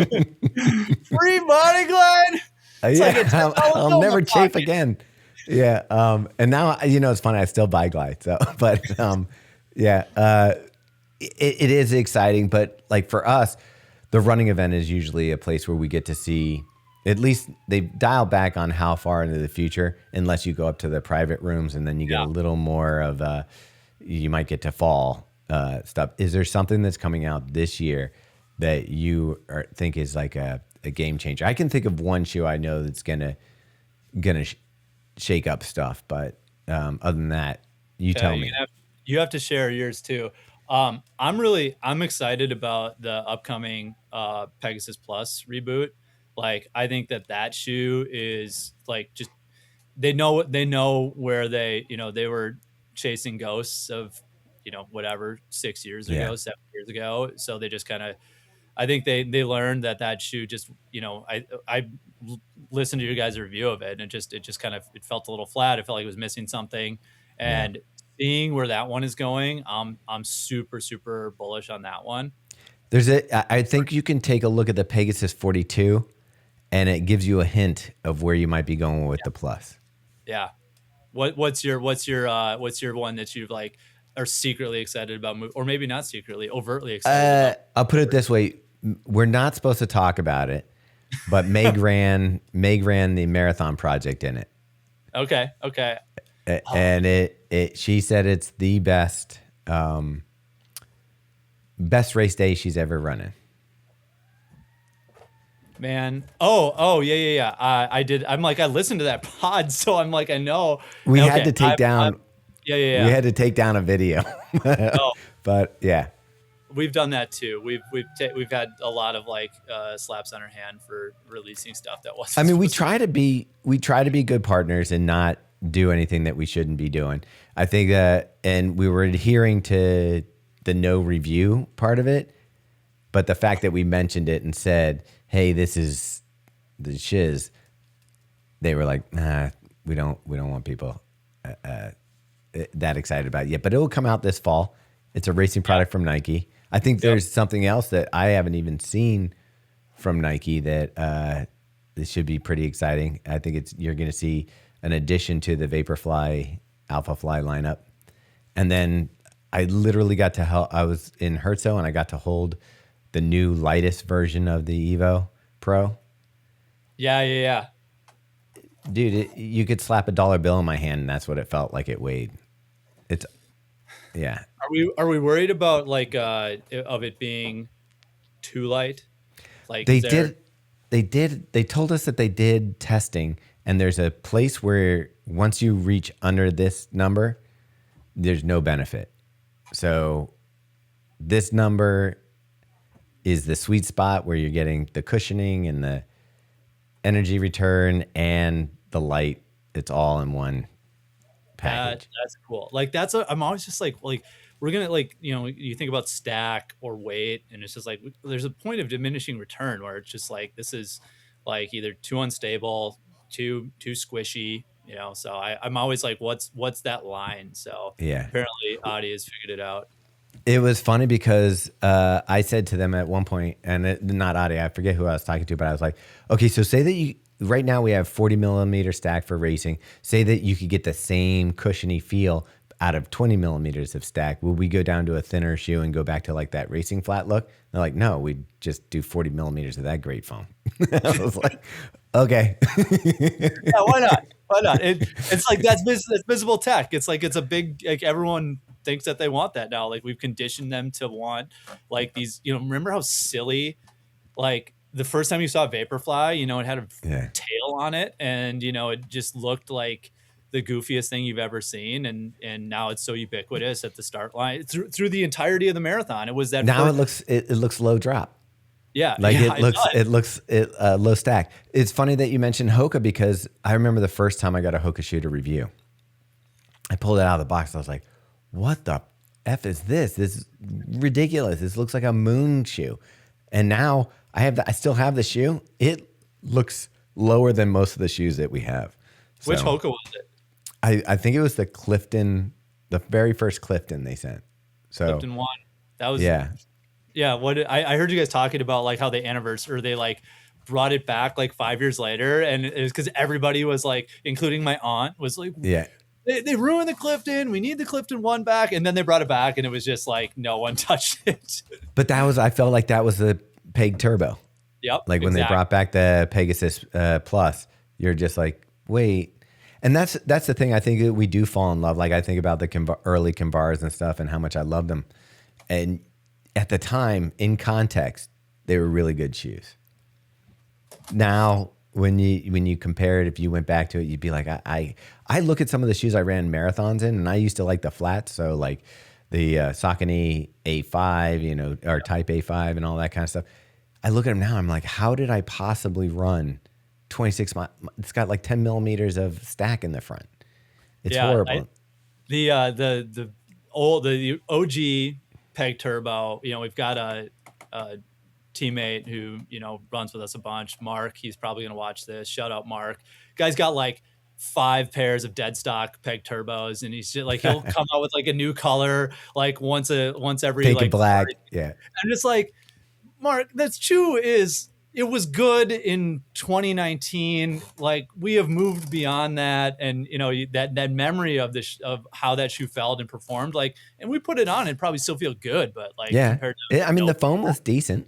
body Glide. I'll never chafe again. Yeah. And now, it's funny, I still buy Glide. So, but it is exciting. But like for us, the running event is usually a place where we get to see, at least they dial back on how far into the future, unless you go up to the private rooms, and then you get a little more of you might get to fall stuff. Is there something that's coming out this year that you think is like a game changer? I can think of one shoe I know that's gonna shake up stuff, but other than that, you tell me. You have to share yours too. I'm excited about the upcoming Pegasus Plus reboot. Like, I think that shoe is like, just they know where they were chasing ghosts of whatever 6 years Yeah. ago, 7 years ago. So they just kind of, I think they learned that shoe just, I listened to your guys' review of it, and it just kind of, it felt a little flat. It felt like it was missing something. Yeah. And seeing where that one is going, I'm super, super bullish on that one. I think you can take a look at the Pegasus 42 and it gives you a hint of where you might be going with the Plus. Yeah. What's your one that you've like are secretly excited about, or maybe not secretly, overtly excited about? I'll put it this way. We're not supposed to talk about it, but Meg ran the marathon project in it. Okay. And she said it's the best race day she's ever running. Man. Oh, yeah. I did. I'm like, I listened to that pod, so I'm like, I know. We Okay, had to take down. Yeah. We had to take down a video. Oh, But yeah. we've done that too. We've had a lot of like slaps on our hand for releasing stuff that wasn't. I mean, we supposed try to be good partners and not do anything that we shouldn't be doing. I think that, and we were adhering to the no review part of it, but the fact that we mentioned it and said, "Hey, this is the shiz," they were like, "Nah, we don't want people that excited about it yet." But it will come out this fall. It's a racing product from Nike. I think there's something else that I haven't even seen from Nike that this should be pretty exciting. I think you're going to see an addition to the Vaporfly, Alphafly lineup. And then I literally got to help. I was in Herzo and I got to hold the new lightest version of the Evo Pro. Yeah. Dude, you could slap a dollar bill in my hand and that's what it felt like it weighed. Yeah. Are we worried about like of it being too light? Like They told us that they did testing, and there's a place where once you reach under this number, there's no benefit. So this number is the sweet spot where you're getting the cushioning and the energy return and the light. It's all in one package. That's cool. Like I'm always just like we're gonna like you think about stack or weight, and it's just like there's a point of diminishing return where it's just like this is like either too unstable, too squishy, So I'm always like, what's that line? So Yeah. apparently Adi has figured it out. It was funny because I said to them at one point, and not Adi, I forget who I was talking to, but I was like, okay, so say that right now we have 40 millimeter stack for racing. Say that you could get the same cushiony feel out of 20 millimeters of stack. Will we go down to a thinner shoe and go back to like that racing flat look? They're like, no, we just do 40 millimeters of that great foam. I was like, okay. Yeah, why not? It's like that's visible tech. It's like it's a big, like everyone thinks that they want that now. Like we've conditioned them to want like these. Remember how silly, like the first time you saw Vaporfly, it had a tail on it, and it just looked like the goofiest thing you've ever seen, and now it's so ubiquitous at the start line through the entirety of the marathon. It was that now it looks low drop. Yeah, like yeah, it looks low stack. It's funny that you mentioned Hoka because I remember the first time I got a Hoka shoe to review. I pulled it out of the box. I was like, "What the f is this? This is ridiculous. This looks like a moon shoe." And now I still have the shoe. It looks lower than most of the shoes that we have. So, which Hoka was it? I think it was the Clifton, the very first Clifton they sent. So Clifton 1. That was Yeah, what I heard you guys talking about like how they they like brought it back like 5 years later, and it was because everybody was like, including my aunt, was like, they ruined the Clifton. We need the Clifton 1 back, and then they brought it back, and it was just like no one touched it. But I felt like that was the Peg Turbo. Yep. Like when they brought back the Pegasus Plus, you're just like, wait. And that's the thing. I think that we do fall in love. Like I think about the early Kinvaras and stuff and how much I love them. And at the time, in context, they were really good shoes. Now, when you compare it, if you went back to it, you'd be like, I look at some of the shoes I ran marathons in, and I used to like the flats. So like the Saucony A5, or Type A5 and all that kind of stuff. I look at them now, I'm like, how did I possibly run 26 miles? It's got like 10 millimeters of stack in the front. It's horrible. The OG Peg Turbo, we've got a teammate who, runs with us a bunch, Mark. He's probably going to watch this. Shout out, Mark. Guy's got like 5 pairs of dead stock Peg Turbos, and he's just like, he'll come out with like a new color, like once every Take like it black. 30. Yeah. I'm just like, Mark, that's true. It was good in 2019. Like, we have moved beyond that, and that memory of of how that shoe felt and performed. Like, and we put it on, and probably still feel good, but like compared to, the foam was decent.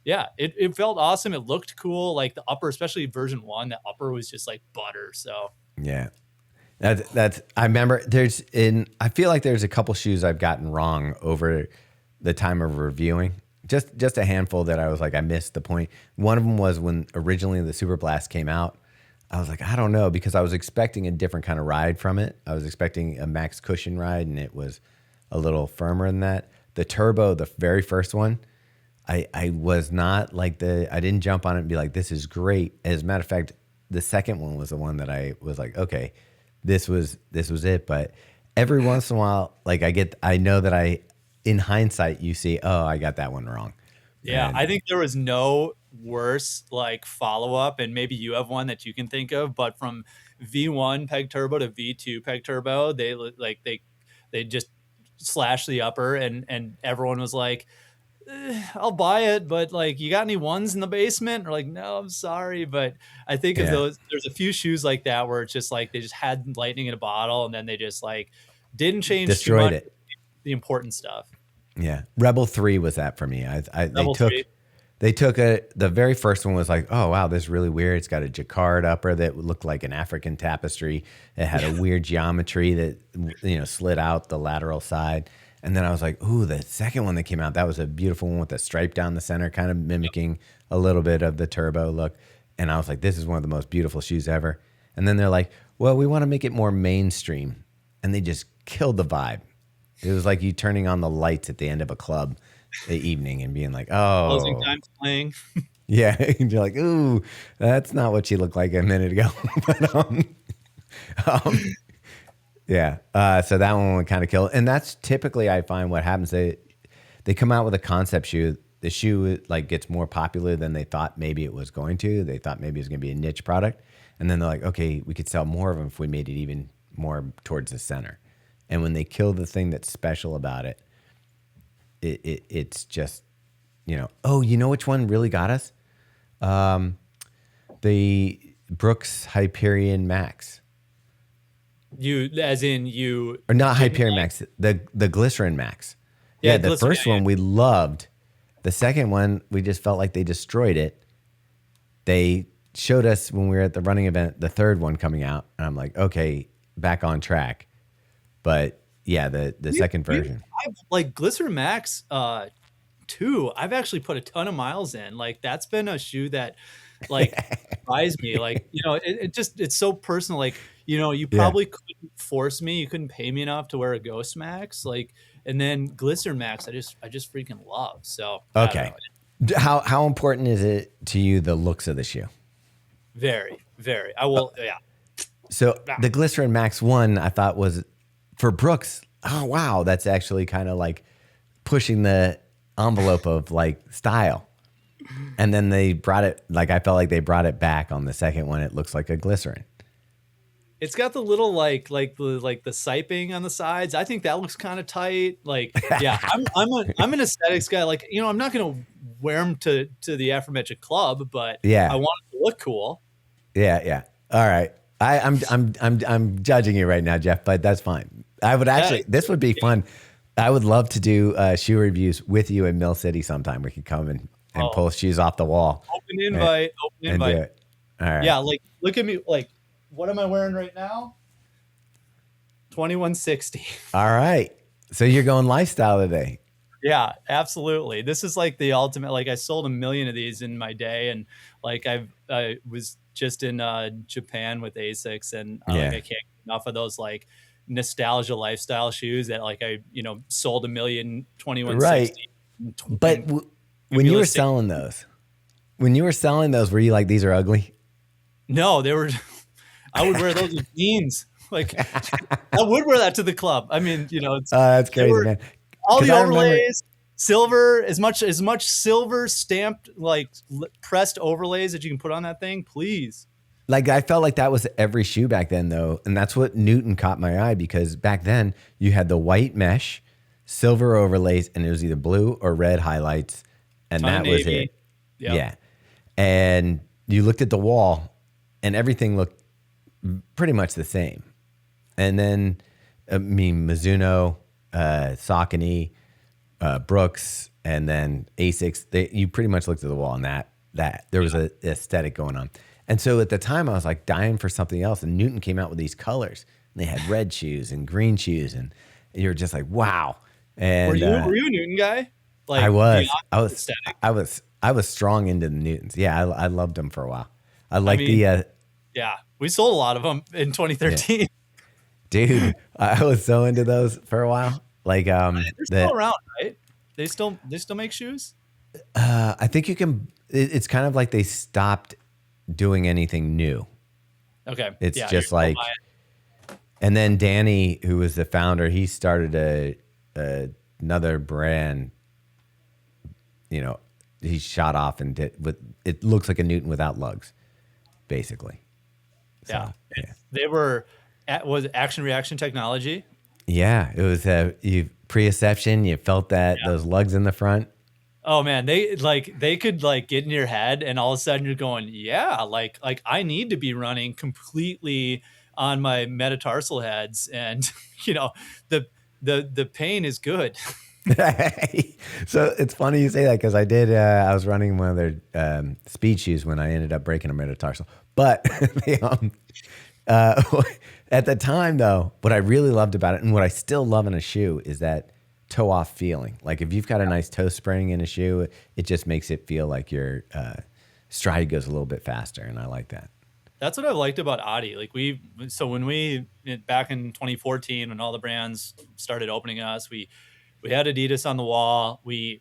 Yeah, it felt awesome. It looked cool. Like the upper, especially version 1, the upper was just like butter. So yeah, that's. I remember I feel like there's a couple shoes I've gotten wrong over the time of reviewing. Just a handful that I was like, I missed the point. One of them was when originally the Super Blast came out. I was like, I don't know, because I was expecting a different kind of ride from it. I was expecting a max cushion ride, and it was a little firmer than that. The Turbo, the very first one, I was not like I didn't jump on it and be like, this is great. As a matter of fact, the second one was the one that I was like, okay, this was it. But every once in a while, like I know that in hindsight, you see, oh, I got that one wrong. Yeah, And I think there was no worse like follow-up, and maybe you have one that you can think of, but from V1 Peg Turbo to V2 Peg Turbo, they just slashed the upper, and everyone was like, I'll buy it, but like, you got any ones in the basement? Or like, no, I'm sorry. But I think of there's a few shoes like that where it's just like they just had lightning in a bottle, and then they just like didn't change destroyed too much, it. the important stuff. Yeah, Rebel 3 was that for me. They took the very first one was like, oh wow, this is really weird. It's got a jacquard upper that looked like an African tapestry. It had a weird geometry that slid out the lateral side. And then I was like, ooh, the second one that came out, that was a beautiful one with a stripe down the center, kind of mimicking a little bit of the Turbo look. And I was like, this is one of the most beautiful shoes ever. And then they're like, well, we want to make it more mainstream. And they just killed the vibe. It was like you turning on the lights at the end of a club the evening and being like, oh. Closing time's playing. Yeah. And you're like, ooh, that's not what she looked like a minute ago. But, yeah. So that one would kind of kill. And that's typically, I find what happens. They come out with a concept shoe. The shoe like gets more popular than they thought maybe it was going to. They thought maybe it was going to be a niche product. And then they're like, okay, we could sell more of them if we made it even more towards the center. And when they kill the thing that's special about it, it's just, oh, you know which one really got us? The Brooks Hyperion Max. Or not Hyperion Max, the Glycerin Max. Yeah, the first one we loved. The second one, we just felt like they destroyed it. They showed us when we were at the running event, the third one coming out, and I'm like, okay, back on track. But yeah, the second version. I've, like Glycerin Max 2, I've actually put a ton of miles in. Like, that's been a shoe that like surprised me. Like, it's so personal. Like, you probably couldn't force me. You couldn't pay me enough to wear a Ghost Max. Like, and then Glycerin Max, I just freaking love. So okay. How important is it to you, the looks of the shoe? Very, very. I will. Yeah. So the Glycerin Max 1, I thought was for Brooks. Oh wow, that's actually kind of like pushing the envelope of like style. And then they brought it, like I felt like they brought it back on the second one. It looks like a Glycerin. It's got the little like the siping on the sides. I think that looks kind of tight. Like, yeah, I'm an aesthetics guy. Like, I'm not gonna wear them to the aforementioned club, but yeah, I want it to look cool. Yeah. All right. I'm judging you right now, Jeff, but that's fine. I would actually, this would be fun. I would love to do shoe reviews with you in Mill City sometime. We could come and pull shoes off the wall. Open invite. And do it. All right. Yeah, like look at me. Like, what am I wearing right now? 2160. All right. So you're going lifestyle today. Yeah, absolutely. This is like the ultimate. Like, I sold 1 million of these in my day, and like I was just in Japan with Asics, and like, I can't get enough of those like nostalgia lifestyle shoes that like I, sold 1,000,021 Right. 60 But when you were selling those, were you like, these are ugly? No, they were. I would wear those with jeans. Like I would wear that to the club. I mean, That's crazy, man. all the I remember, overlays, silver, as much silver stamped, like pressed overlays that you can put on that thing, please. like, I felt like that was every shoe back then, though. And that's what Newton caught my eye, because back then you had the white mesh, silver overlays, and it was either blue or red highlights. And Ton of that was navy. it. Yep. Yeah. And you looked at the wall and everything looked pretty much the same. And then, Mizuno, Saucony, Brooks, and then Asics, you pretty much looked at the wall and that there was a aesthetic going on. And so at the time I was like dying for something else. And Newton came out with these colors, and they had red shoes and green shoes. And you're just like, wow. And were you a Newton guy? Like I was strong into the Newtons. Yeah. I loved them for a while. I like yeah, we sold a lot of them in 2013. Yeah. Dude, I was so into those for a while. Like, they're still around, right? They still make shoes. I think you can. It's kind of like they stopped doing anything new. Okay, It's just like, and then Danny, who was the founder, he started another brand. He shot off and it looks like a Newton without lugs, basically. So, yeah. They were was action reaction technology. Yeah, it was you pre-acception. You felt that those lugs in the front. Oh man, they could like get in your head, and all of a sudden you're going, yeah, like I need to be running completely on my metatarsal heads, and the pain is good. So it's funny you say that, because I did. I was running one of their speed shoes when I ended up breaking a metatarsal, but at the time, though, what I really loved about it, and what I still love in a shoe, is that toe off feeling. Like if you've got a nice toe spring in a shoe, it just makes it feel like your stride goes a little bit faster, and I like that. That's what I liked about Adi. Like when we back in 2014, when all the brands started opening us, we had Adidas on the wall. We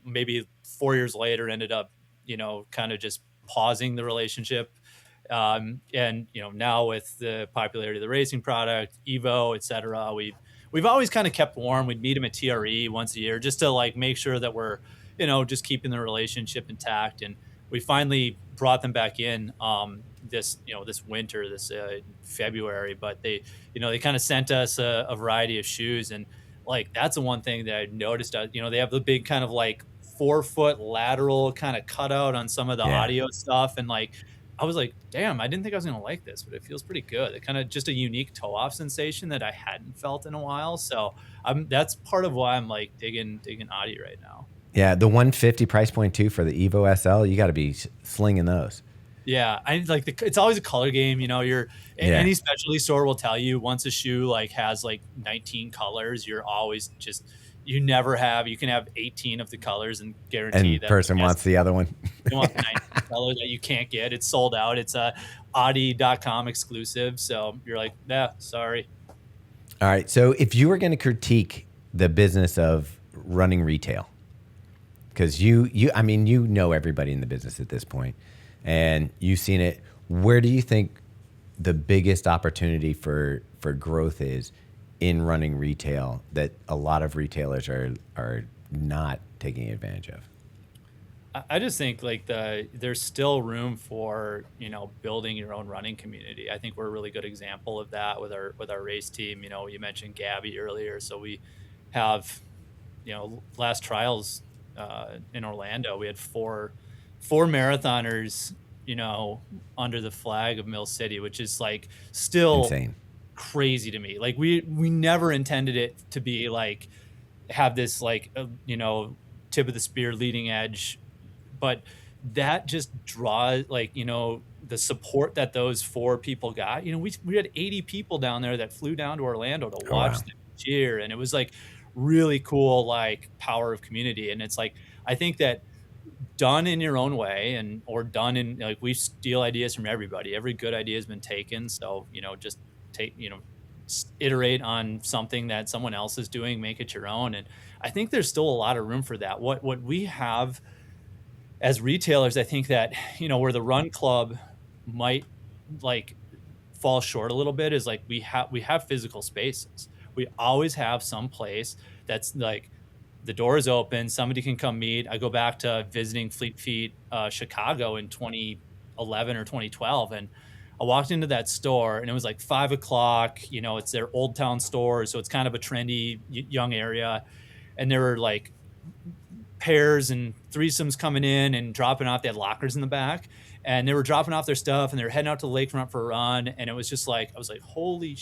maybe 4 years later ended up, kind of just pausing the relationship. And now with the popularity of the racing product, Evo, et cetera, we've always kind of kept warm. We'd meet them at TRE once a year just to like make sure that we're, just keeping the relationship intact. And we finally brought them back in this winter, this February. But they kind of sent us a variety of shoes, and like that's the one thing that I noticed. They have the big kind of like 4-foot lateral kind of cutout on some of the audio stuff, and like I was like, damn, I didn't think I was gonna like this, but it feels pretty good. It kind of just a unique toe off sensation that I hadn't felt in a while. So that's part of why I'm like digging Adi right now. Yeah, the 150 price point too for the Evo SL, you got to be slinging those. Yeah, I like it's always a color game. Any specialty store will tell you once a shoe like has like 19 colors, you're always just you can have 18 of the colors and guarantee and that person wants the other one. You want 19 colors that you can't get. It's sold out. It's a Audi.com exclusive. So you're like, yeah, sorry. All right. So if you were going to critique the business of running retail, because you know everybody in the business at this point, and you've seen it, where do you think the biggest opportunity for growth is in running retail that a lot of retailers are not taking advantage of? I just think like there's still room for building your own running community. I think we're a really good example of that with our race team. You mentioned Gabby earlier, so we have last trials in Orlando, we had four marathoners under the flag of Mill City, which is like still insane, crazy to me. Like we never intended it to be like have this like tip of the spear leading edge, but that just draws like the support that those 4 people got. We had 80 people down there that flew down to Orlando to watch them cheer, and it was like really cool, like power of community. And it's like I think that done in your own way or done in like we steal ideas from everybody. Every good idea has been taken, so just iterate on something that someone else is doing, make it your own. And I think there's still a lot of room for that. What we have as retailers, I think that, where the run club might like fall short a little bit is like we have physical spaces. We always have some place that's like the door is open, somebody can come meet. I go back to visiting Fleet Feet Chicago in 2011 or 2012, and I walked into that store and it was like 5 o'clock. It's their Old Town store, so it's kind of a trendy young area, and there were like pairs and threesomes coming in and dropping off. They had lockers in the back, and they were dropping off their stuff, and they were heading out to the lakefront for a run. And it was just like, I was like, holy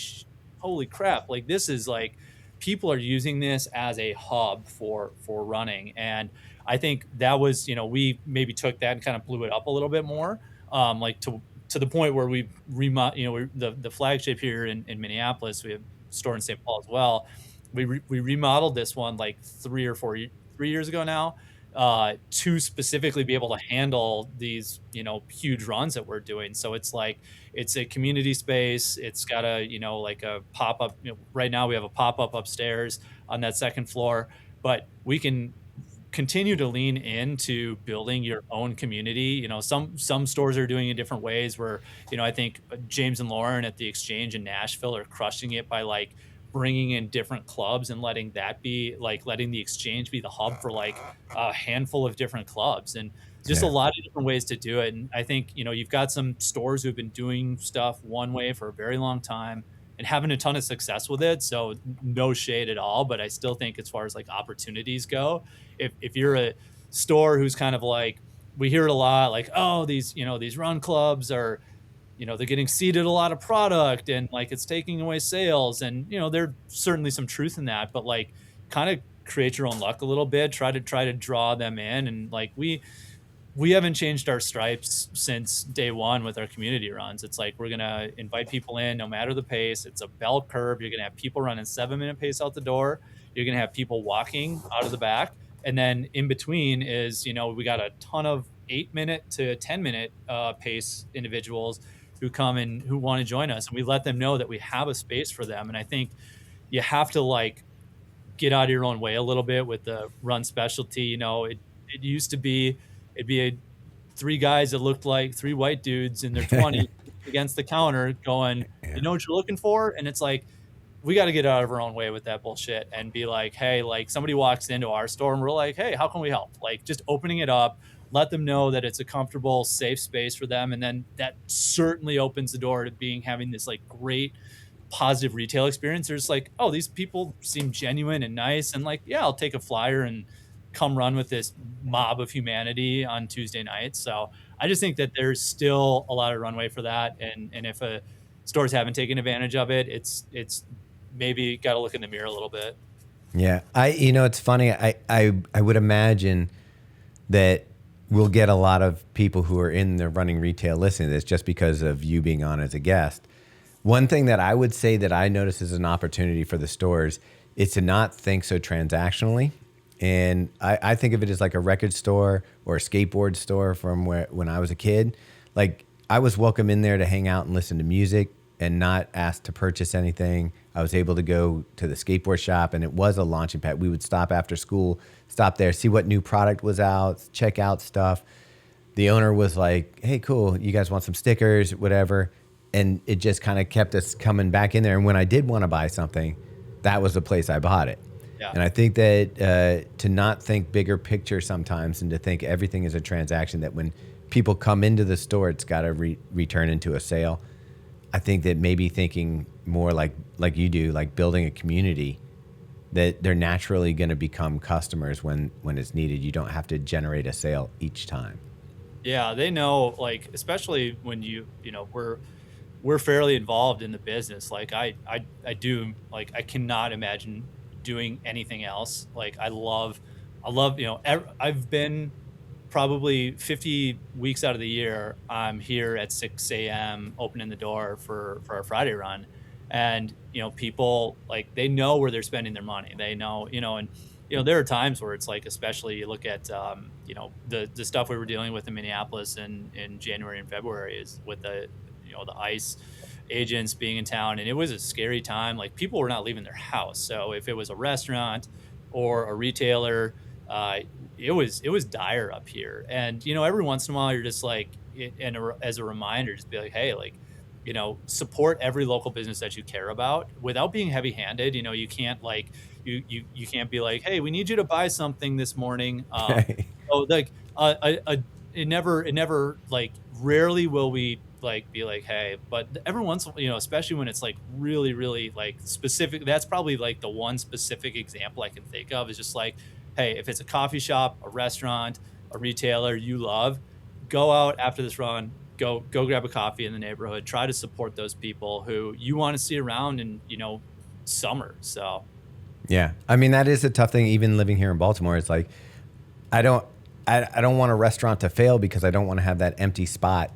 crap. Like, this is like, people are using this as a hub for running. And I think that was, we maybe took that and kind of blew it up a little bit more. Like to the point where we the flagship here in Minneapolis, we have a store in St. Paul as well. We remodeled this one like 3 years ago now, to specifically be able to handle these, huge runs that we're doing. So it's like, it's a community space. It's got a, like a pop-up, right now we have a pop-up upstairs on that second floor, but we can continue to lean into building your own community. Some stores are doing it different ways where, I think James and Lauren at the Exchange in Nashville are crushing it by like bringing in different clubs and letting the Exchange be the hub for like a handful of different clubs, and just a lot of different ways to do it. And I think, you've got some stores who've been doing stuff one way for a very long time and having a ton of success with it. So no shade at all, but I still think as far as like opportunities go, if you're a store who's kind of like, we hear it a lot, like, oh, these run clubs are, they're getting seeded a lot of product and like it's taking away sales. And, there's certainly some truth in that, but like kind of create your own luck a little bit, try to draw them in. And like, we haven't changed our stripes since day one with our community runs. It's like, we're going to invite people in no matter the pace. It's a bell curve. You're going to have people running 7-minute pace out the door. You're going to have people walking out of the back. And then in between is, we got a ton of 8-minute to 10-minute pace individuals who come and who want to join us. And we let them know that we have a space for them. And I think you have to like get out of your own way a little bit with the run specialty. It used to be, it'd be three guys that looked like three white dudes in their 20s against the counter going, you know what you're looking for? And it's like, we got to get out of our own way with that bullshit and be like, hey, like somebody walks into our store and we're like, hey, how can we help? Like just opening it up, let them know that it's a comfortable, safe space for them. And then that certainly opens the door to having this like great positive retail experience. There's like, oh, these people seem genuine and nice. And like, yeah, I'll take a flyer and come run with this mob of humanity on Tuesday nights. So I just think that there's still a lot of runway for that. And if stores haven't taken advantage of it, it's maybe got to look in the mirror a little bit. Yeah. It's funny. I would imagine that we'll get a lot of people who are in the running retail listening to this just because of you being on as a guest. One thing that I would say that I notice is an opportunity for the stores is to not think so transactionally. And I think of it as like a record store or a skateboard store from when I was a kid. Like I was welcome in there to hang out and listen to music and not asked to purchase anything. I was able to go to the skateboard shop and it was a launching pad. We would stop after school, stop there, see what new product was out, check out stuff. The owner was like, hey, cool, you guys want some stickers, whatever. And it just kind of kept us coming back in there. And when I did want to buy something, that was the place I bought it. Yeah. And I think that to not think bigger picture sometimes and to think everything is a transaction, that when people come into the store, it's got to return into a sale. I think that maybe thinking more like you do, like building a community, that they're naturally going to become customers when it's needed. You don't have to generate a sale each time. Yeah, they know, like, especially when we're fairly involved in the business. Like I do, like, I cannot imagine doing anything else. Like I love, I've been probably 50 weeks out of the year, I'm here at 6 a.m. opening the door for our Friday run. And, people, like, they know where they're spending their money. They know, and, there are times where it's like, especially you look at, the stuff we were dealing with in Minneapolis in January and February is with the ice agents being in town, and it was a scary time. Like people were not leaving their house. So if it was a restaurant or a retailer, uh, it was dire up here. And every once in a while, you're just like, as a reminder, just be like, hey, like, support every local business that you care about without being heavy-handed. You can't like you can't be like, hey, we need you to buy something this morning. So like it never like rarely will we like be like, hey, but every once especially when it's like really really like specific. That's probably like the one specific example I can think of is just like, hey, if it's a coffee shop, a restaurant, a retailer you love, go out after this run, go grab a coffee in the neighborhood, try to support those people who you want to see around in summer. So Yeah. I mean, that is a tough thing. Even living here in Baltimore, it's like, I don't want a restaurant to fail because I don't want to have that empty spot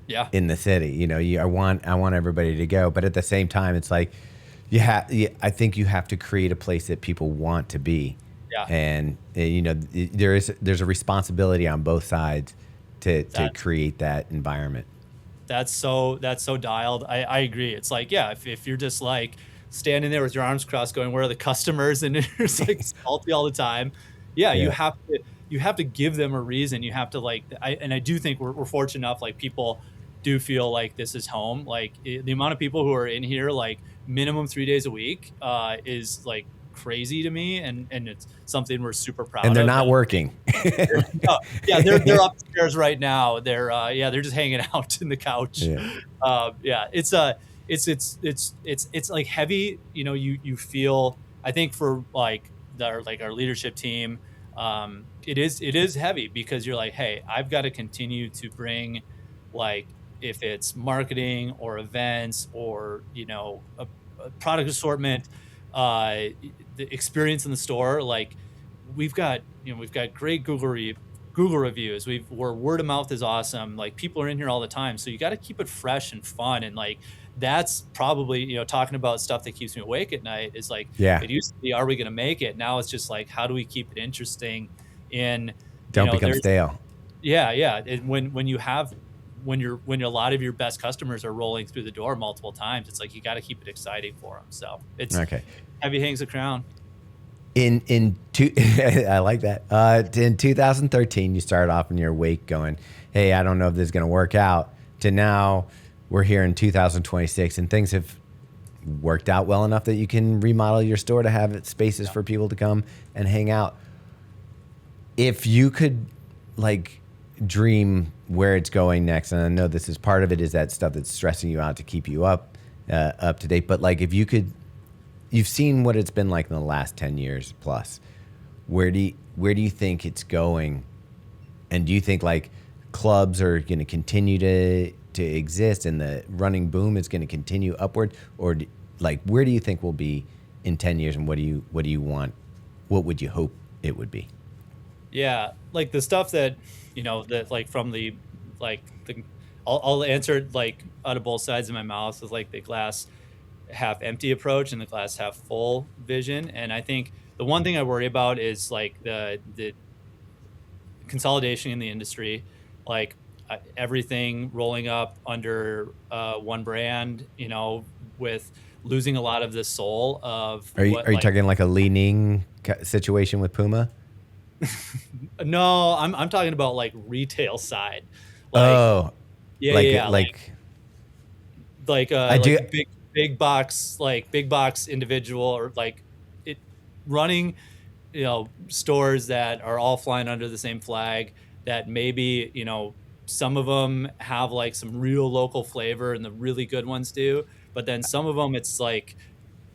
yeah, in the city. I want everybody to go, but at the same time, it's like I think you have to create a place that people want to be. yeah, And there's a responsibility on both sides to create that environment. that's so dialed. I agree. It's like, yeah, if you're just like standing there with your arms crossed going, where are the customers, and it's like salty all the time, yeah, Yeah. you have to give them a reason. You have to like, I do think we're fortunate enough, like people do feel like this is home. Like the amount of people who are in here like minimum 3 days a week is like crazy to me, and it's something we're super proud And they're of. not working. Yeah, they're upstairs right now. They're just hanging out in the couch. Yeah. Yeah, it's like heavy. You feel. I think for like our leadership team, it is heavy because you're like, hey, I've got to continue to bring, like, if it's marketing or events or a product assortment, the experience in the store. Like we've got great Google reviews. Where word of mouth is awesome. Like people are in here all the time, so you got to keep it fresh and fun. And like that's probably talking about stuff that keeps me awake at night is like, Yeah. it used to be, are we going to make it? Now it's just like, how do we keep it interesting? In Don't become stale. yeah. And when a lot of your best customers are rolling through the door multiple times, it's like you got to keep it exciting for them. So it's Okay. heavy hangs the crown. I like that. In 2013, you started off in your wake going, hey, I don't know if this is going to work out, to now we're here in 2026 and things have worked out well enough that you can remodel your store to have spaces for people to come and hang out. If you could like dream where it's going next, and I know this is part of it, is that stuff that's stressing you out to keep you up to date, but like if you could, you've seen what it's been like in the last 10 years plus. Where do you think it's going? And do you think like clubs are going to continue to exist and the running boom is going to continue upward? Or like where do you think we'll be in 10 years, and what do you want? What would you hope it would be? Yeah, like the stuff that that like from the like the I'll answer it like out of both sides of my mouth with like the glass half empty approach and the glass half full vision. And I think the one thing I worry about is like the consolidation in the industry, like everything rolling up under one brand, with losing a lot of the soul of. Are you talking like a leaning situation with Puma? No, I'm talking about like retail side. Like, oh, yeah, like I do big box individual, or like it running, stores that are all flying under the same flag, that maybe, some of them have like some real local flavor and the really good ones do, but then some of them it's like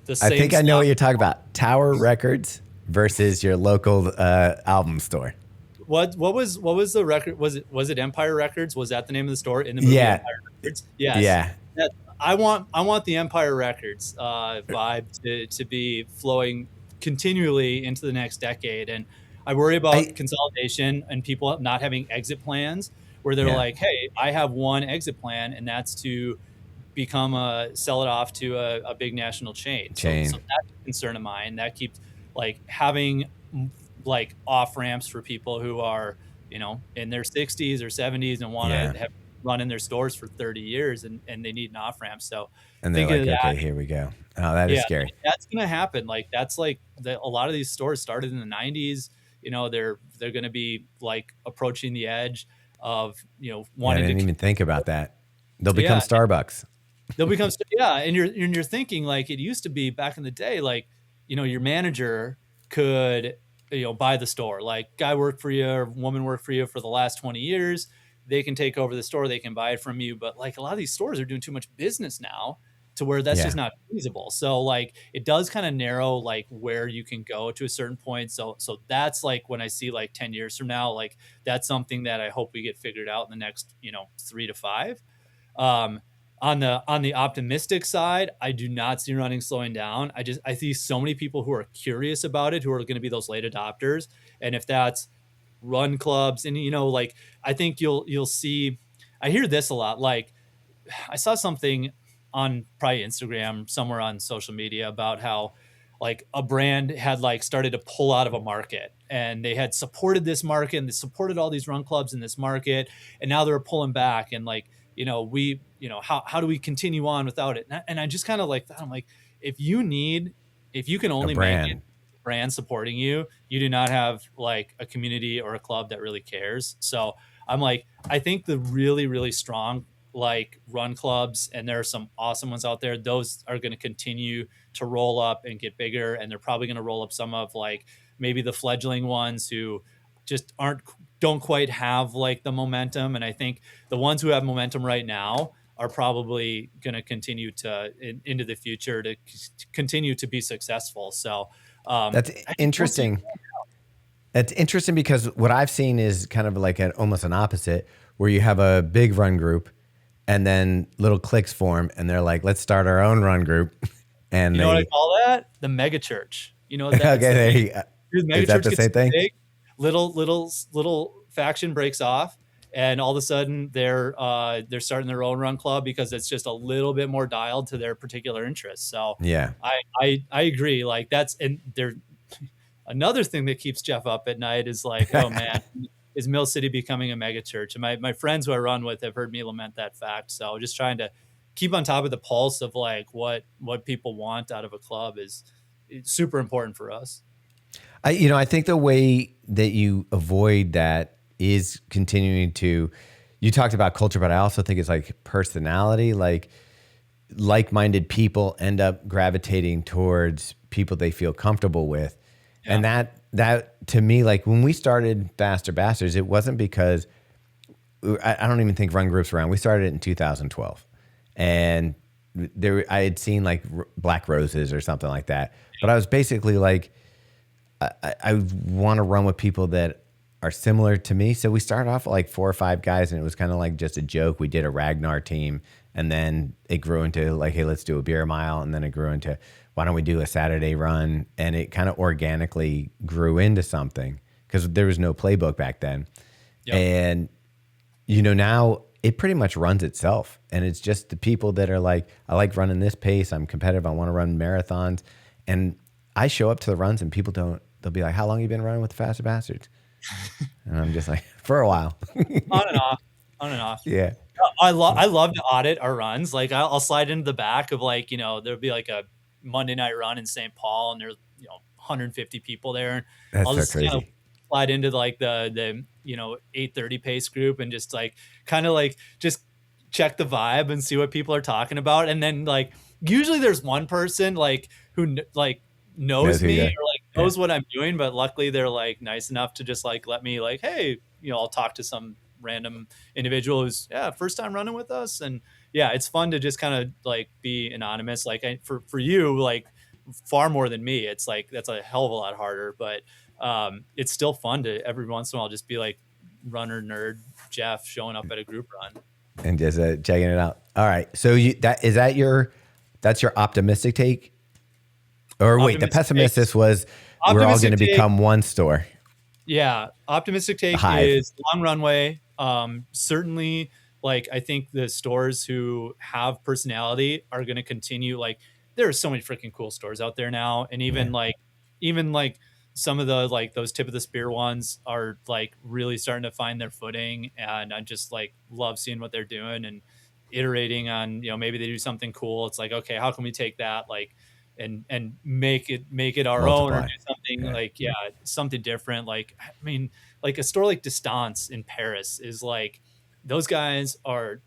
the same. I think I know what you're talking about. Tower Records versus your local album store. What was the record? Was it Empire Records? Was that the name of the store in the movie? Yeah. Empire Records? Yes. Yeah. I want the Empire Records vibe to be flowing continually into the next decade. And I worry about consolidation and people not having exit plans where they're like, hey, I have one exit plan, and that's to sell it off to a big national chain. So that's a concern of mine. That keeps like having like off ramps for people who are, in their 60s or 70s and want to have run in their stores for 30 years and they need an off ramp. So And they're thinking like, of that, okay, here we go. Oh, that is yeah, scary. that's gonna happen. Like that's like a lot of these stores started in the 90s. They're gonna be like approaching the edge of Yeah, I wanting didn't to. even think about that. They'll become Yeah, Starbucks. they'll become yeah, and you're thinking like it used to be back in the day, like your manager could buy the store, like guy worked for you or woman worked for you for the last 20 years, they can take over the store, they can buy it from you. But like a lot of these stores are doing too much business now to where that's just Yeah. not feasible. So like it does kind of narrow like where you can go to a certain point. So that's like when I see like 10 years from now, like that's something that I hope we get figured out in the next 3 to 5. um, on the optimistic side, I do not see running slowing down. I see so many people who are curious about it, who are going to be those late adopters. And if that's run clubs, and like I think you'll see, I hear this a lot. Like I saw something on probably Instagram, somewhere on social media, about how like a brand had like started to pull out of a market, and they had supported this market and they supported all these run clubs in this market, and now they're pulling back, and like how do we continue on without it? And I just kind of like thought, I'm like, if you can A only make it brand. brand supporting you, you do not have like a community or a club that really cares. So I'm like, I think the really, really strong like run clubs, and there are some awesome ones out there, those are going to continue to roll up and get bigger. And they're probably going to roll up some of like maybe the fledgling ones who just don't quite have like the momentum. And I think the ones who have momentum right now are probably going to continue to into the future to continue to be successful. So That's I don't see. interesting. That's interesting because what I've seen is kind of like almost an opposite, where you have a big run group and then little cliques form and they're like, let's start our own run group. And You know what I they, call that? The mega church. You know what that okay, it's there like, you go. dude, mega Is that church the gets same thing? big, little faction breaks off, and all of a sudden they're starting their own run club because it's just a little bit more dialed to their particular interests. So Yeah. I agree. Like that's, and there another thing that keeps Jeff up at night is like, oh man, is Mill City becoming a mega church? And my friends who I run with have heard me lament that fact. So just trying to keep on top of the pulse of like what people want out of a club is super important for us. I think the way that you avoid that is continuing to, you talked about culture, but I also think it's like personality, like-minded people end up gravitating towards people they feel comfortable with. Yeah. And that to me, like when we started Faster Bastards, it wasn't because I don't even think run groups around. We started it in 2012 and I had seen like Black Roses or something like that. But I was basically like, I want to run with people that are similar to me. So we started off with like 4 or 5 guys and it was kind of like just a joke. We did a Ragnar team and then it grew into like, hey, let's do a beer mile. And then it grew into, why don't we do a Saturday run? And it kind of organically grew into something because there was no playbook back then. Yep. And, now it pretty much runs itself. And it's just the people that are like, I like running this pace. I'm competitive. I want to run marathons. And I show up to the runs and people they'll be like, how long have you been running with the Faster Bastards? And I'm just like, for a while. On and off. Yeah. I love to audit our runs. Like I'll slide into the back of like, there'll be like a Monday night run in St. Paul and there's, 150 people there. And That's I'll so just crazy. kind of slide into like the 8:30 pace group and just like kind of like just check the vibe and see what people are talking about. And then like usually there's one person like who like knows who me you or are. like knows what I'm doing, but luckily they're like nice enough to just like let me like, hey, I'll talk to some random individual who's first time running with us. And yeah, it's fun to just kind of like be anonymous. Like for you, like far more than me, it's like that's a hell of a lot harder, but it's still fun to every once in a while just be like runner nerd Jeff showing up at a group run And just checking it out. All right. So that's your optimistic take? Or wait, the pessimistic was we're all going to become one store. Yeah. Optimistic take is long runway. Certainly, like I think the stores who have personality are going to continue. Like there are so many freaking cool stores out there now. And even like some of the like those tip of the spear ones are like really starting to find their footing, and I just like love seeing what they're doing and iterating on, maybe they do something cool. It's like, okay, how can we take that like and make it our own, or Multiply. do something Yeah. like, something different. Like, I mean, like a store like Distance in Paris is like, those guys are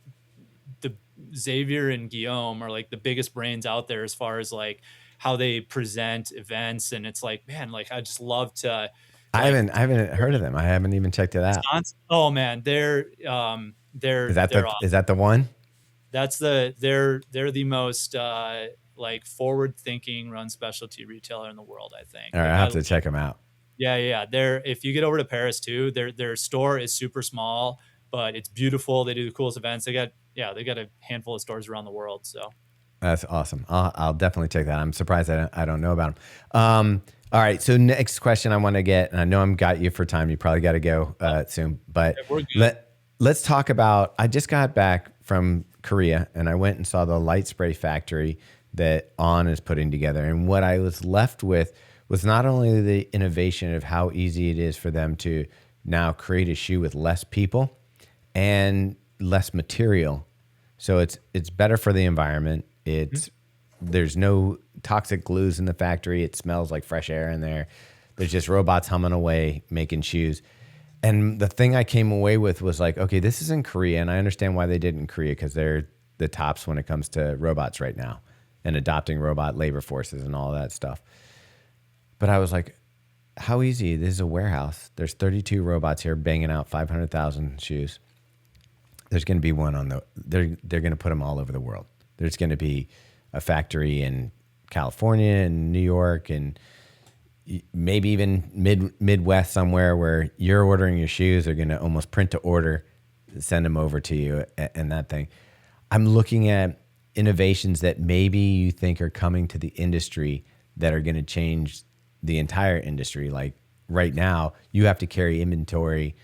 the Xavier and Guillaume are like the biggest brains out there as far as like how they present events. And it's like, man, like I just love to like I haven't heard of them. I haven't even checked it out. Oh man, they're awesome. Is that the one? That's they're the most like forward thinking run specialty retailer in the world, I think. All right, Like, I have to check them out. yeah. They're, if you get over to Paris too, their store is super small, but it's beautiful. They do the coolest events. They got a handful of stores around the world. So That's awesome. I'll definitely check that. I'm surprised I don't know about them. All right. So next question I want to get, and I know I'm got you for time. You probably got to go soon, but yeah, we're good. let's talk about. I just got back from Korea, and I went and saw the light spray factory that On is putting together. And what I was left with was not only the innovation of how easy it is for them to now create a shoe with less people and less material. So it's better for the environment. There's no toxic glues in the factory. It smells like fresh air in there. There's just robots humming away making shoes. And the thing I came away with was like, okay, this is in Korea, and I understand why they did it in Korea, because they're the tops when it comes to robots right now and adopting robot labor forces and all that stuff. But I was like, how easy. This is a warehouse. There's 32 robots here banging out 500,000 shoes. There's going to be one they're going to put them all over the world. There's going to be a factory in California and New York and maybe even Midwest somewhere where you're ordering your shoes. They're going to almost print to order, send them over to you, and that thing. I'm looking at innovations that maybe you think are coming to the industry that are going to change the entire industry. Like right now, you have to carry inventory.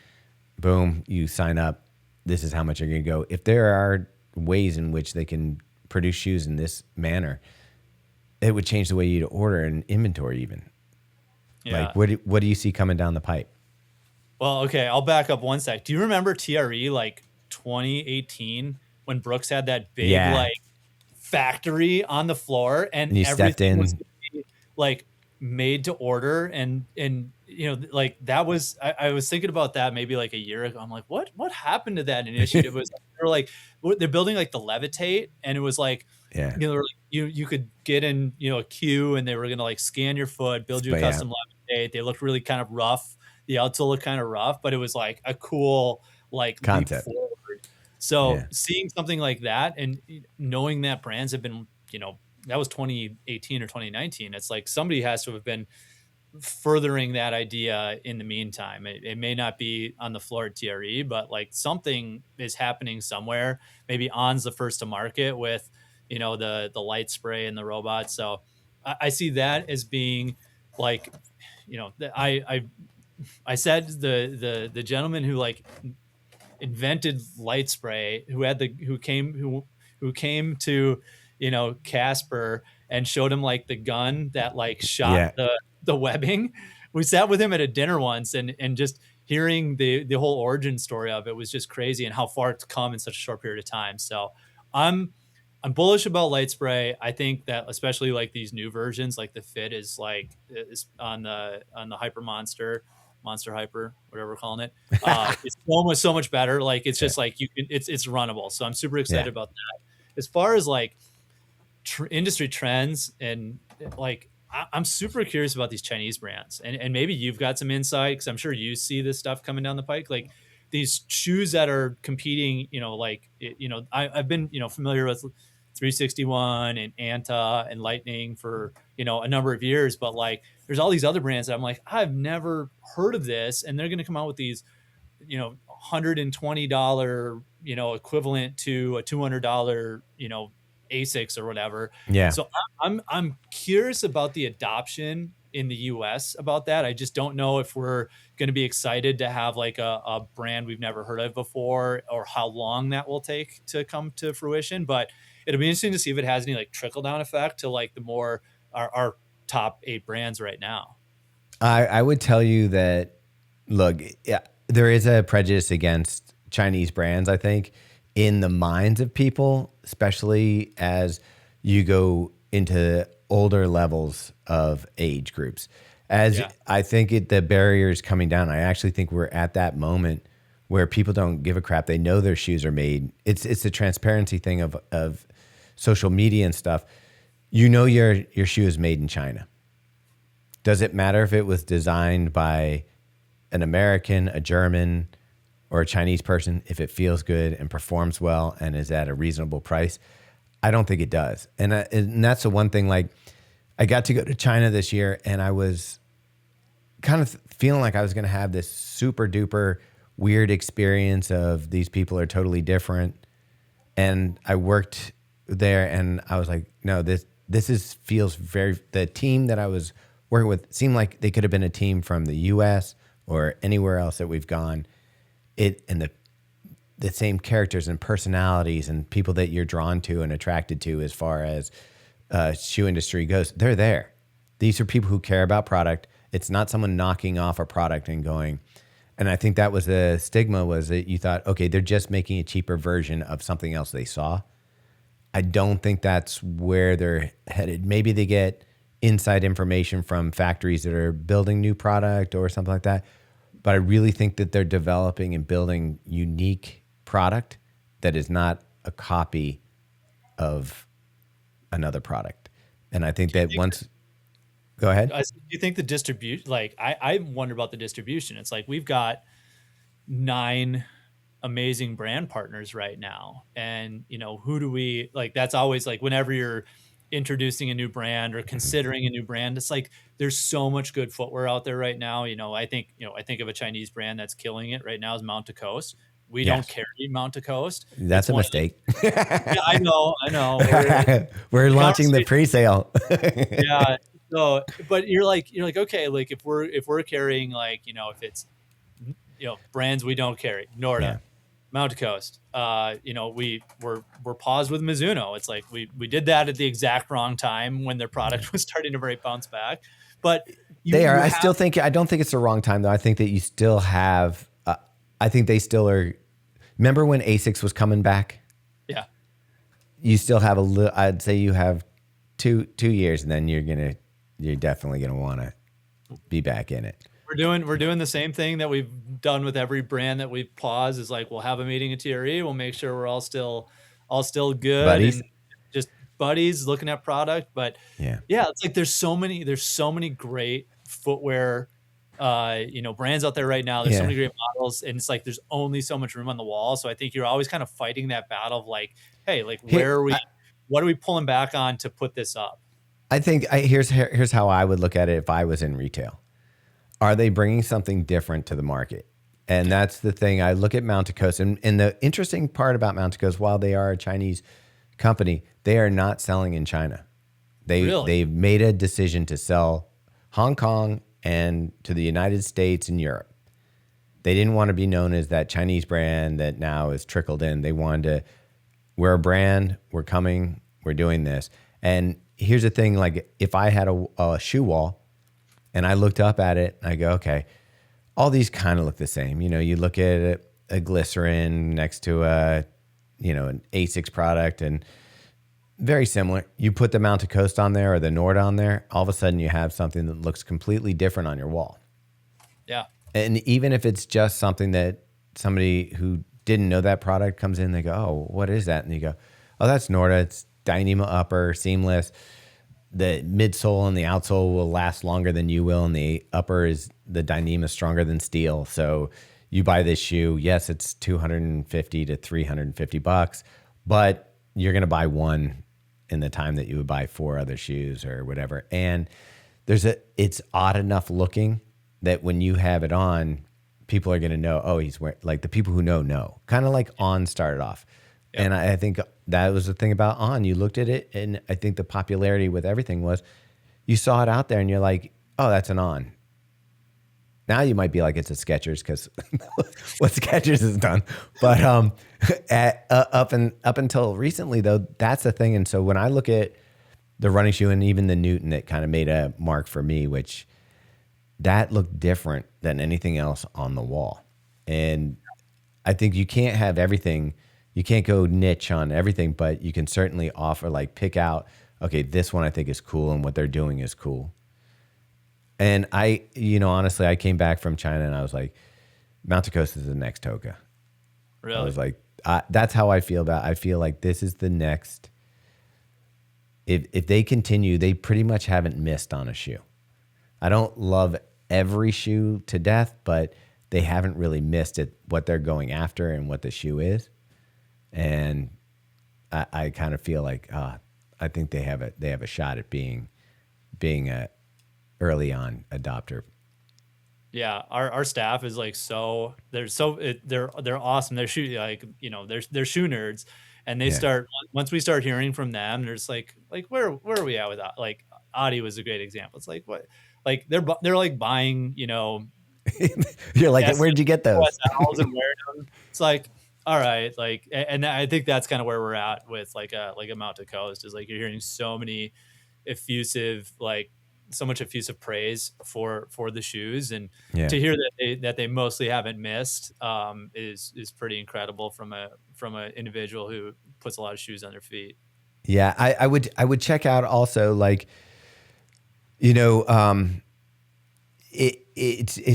Boom, you sign up. This is how much you're going to go. If there are ways in which they can produce shoes in this manner, it would change the way you'd order and inventory even. Yeah. Like, what do you see coming down the pipe? Well, okay, I'll back up one sec. Do you remember TRE like 2018 when Brooks had that big like factory on the floor and you stepped in, was like made to order, and like that was, I was thinking about that maybe like a year ago. I'm like, what happened to that initiative? It was they're building like the Levitate, and it was like, like you could get in a queue, and they were gonna like scan your foot, build you a custom Levitate. They looked really kind of rough. The outsole looked kind of rough, but it was like a cool like concept. Leap forward. So seeing something like that and knowing that brands have been, that was 2018 or 2019. It's like somebody has to have been furthering that idea in the meantime. It may not be on the floor at TRE, but like something is happening somewhere. Maybe On's the first to market with, the light spray and the robot. So I see that as being like, I said the gentleman who like invented light spray, who came to Casper and showed him like the gun that like shot the webbing. We sat with him at a dinner once, and just hearing the whole origin story of it was just crazy, and how far it's come in such a short period of time. So I'm bullish about light spray. I think that especially like these new versions, like the fit is on the Hyper Monster Hyper, whatever we're calling it. It's almost so much better. Like it's just like it's runnable. So I'm super excited about that. As far as like industry trends, and like I'm super curious about these Chinese brands, and maybe you've got some insight, because I'm sure you see this stuff coming down the pike, like these shoes that are competing. I've been familiar with 361 and Anta and Lightning for a number of years, but like there's all these other brands that I'm like, I've never heard of this, and they're going to come out with these $120 equivalent to a $200 ASICs or whatever. So I'm curious about the adoption in the US about that. I just don't know if we're going to be excited to have like a brand we've never heard of before, or how long that will take to come to fruition. But it'll be interesting to see if it has any like trickle down effect to like the more our top 8 brands right now. I would tell you that, look, yeah, there is a prejudice against Chinese brands, I think, in the minds of people, especially as you go into older levels of age groups. As Yeah. I think the barrier is coming down. I actually think we're at that moment where people don't give a crap. They know their shoes are made. It's the transparency thing of social media and stuff. You know your shoe is made in China. Does it matter if it was designed by an American, a German, or a Chinese person if it feels good and performs well and is at a reasonable price? I don't think it does. And that's the one thing, like, I got to go to China this year and I was kind of feeling like I was going to have this super duper weird experience of these people are totally different. And I worked there and I was like, no, this feels very, the team that I was working with seemed like they could have been a team from the US or anywhere else that we've gone. And the same characters and personalities and people that you're drawn to and attracted to as far as shoe industry goes, they're there. These are people who care about product. It's not someone knocking off a product and going, and I think that was the stigma, was that you thought, okay, they're just making a cheaper version of something else they saw. I don't think that's where they're headed. Maybe they get inside information from factories that are building new product or something like that. But I really think that they're developing and building unique product that is not a copy of another product. And I think that once, go ahead. Do you think the distribution, like I wonder about the distribution. It's like we've got 9 amazing brand partners right now. And, who do we, like, that's always like whenever you're introducing a new brand or considering a new brand, it's like there's so much good footwear out there right now. I think of a Chinese brand that's killing it right now is Mount to Coast. We don't carry Mount to Coast. That's a mistake. Yeah, I know. We're launching the pre-sale. Yeah. So, but you're like, okay, like if we're carrying, like, if it's, brands we don't carry, Norda, Mount to Coast, we're paused with Mizuno. It's like we did that at the exact wrong time when their product was starting to bounce back. But I don't think it's the wrong time though. I think that you still have, I think they still are. Remember when ASICS was coming back? Yeah. You still have I'd say you have two years, and then you're definitely gonna want to be back in it. We're doing the same thing that we've done with every brand that we've paused. Is like, we'll have a meeting at TRE. We'll make sure we're all still good. Buddies. And just buddies looking at product. But yeah, it's like there's so many great footwear brands out there right now. There's so many great models, and it's like there's only so much room on the wall. So I think you're always kind of fighting that battle of like, hey, like where are we? What are we pulling back on to put this up? I think here's how I would look at it if I was in retail. Are they bringing something different to the market? And that's the thing. I look at Mount to Coast, and the interesting part about Mount to Coast, while they are a Chinese company, they are not selling in China. They've made a decision to sell Hong Kong and to the United States and Europe. They didn't want to be known as that Chinese brand that now is trickled in. They wanted to, we're a brand, we're coming, we're doing this. And here's the thing, like if I had a shoe wall and I looked up at it, I go, okay, all these kind of look the same. You look at a glycerin next to an ASICS product and very similar. You put the Mount to Coast on there or the Nord on there, all of a sudden you have something that looks completely different on your wall. Yeah. And even if it's just something that somebody who didn't know that product comes in, they go, oh, what is that? And you go, oh, that's Norda. It's Dyneema upper, seamless. The midsole and the outsole will last longer than you will, and the upper is the Dyneema stronger than steel. So you buy this shoe, yes, it's $250 to $350, but you're going to buy one in the time that you would buy 4 other shoes or whatever. And it's odd enough looking that when you have it on, people are going to know, oh, he's wearing, like the people who know, kind of like On started off. Yep. And I think that was the thing about On. You looked at it, and I think the popularity with everything was you saw it out there and you're like, oh, that's an On. Now you might be like, it's a Skechers because what Skechers has done. But up until recently, though, that's the thing. And so when I look at the running shoe and even the Newton, that kind of made a mark for me, which that looked different than anything else on the wall. And I think you can't have everything. You can't go niche on everything, but you can certainly offer, like, pick out, okay, this one I think is cool and what they're doing is cool. And honestly, I came back from China and I was like, Mount Coast is the next Toka. Really? I was like, that's how I feel about it. I feel like this is the next. If they continue, they pretty much haven't missed on a shoe. I don't love every shoe to death, but they haven't really missed at what they're going after and what the shoe is. And I kind of feel like I think they have a shot at being a early on adopter. Yeah, our staff is like they're awesome. They're they're shoe nerds, and they start once we start hearing from them, there's like where are we at with that? Like Adi was a great example. It's like what, like they're like buying You're like, where'd you get those? and wearing them. It's like, all right, like, and I think that's kind of where we're at with like a Mount Coast, is like you're hearing so much effusive praise for the shoes, and to hear that they mostly haven't missed is pretty incredible from an individual who puts a lot of shoes on their feet. Yeah, I would check out also, like, it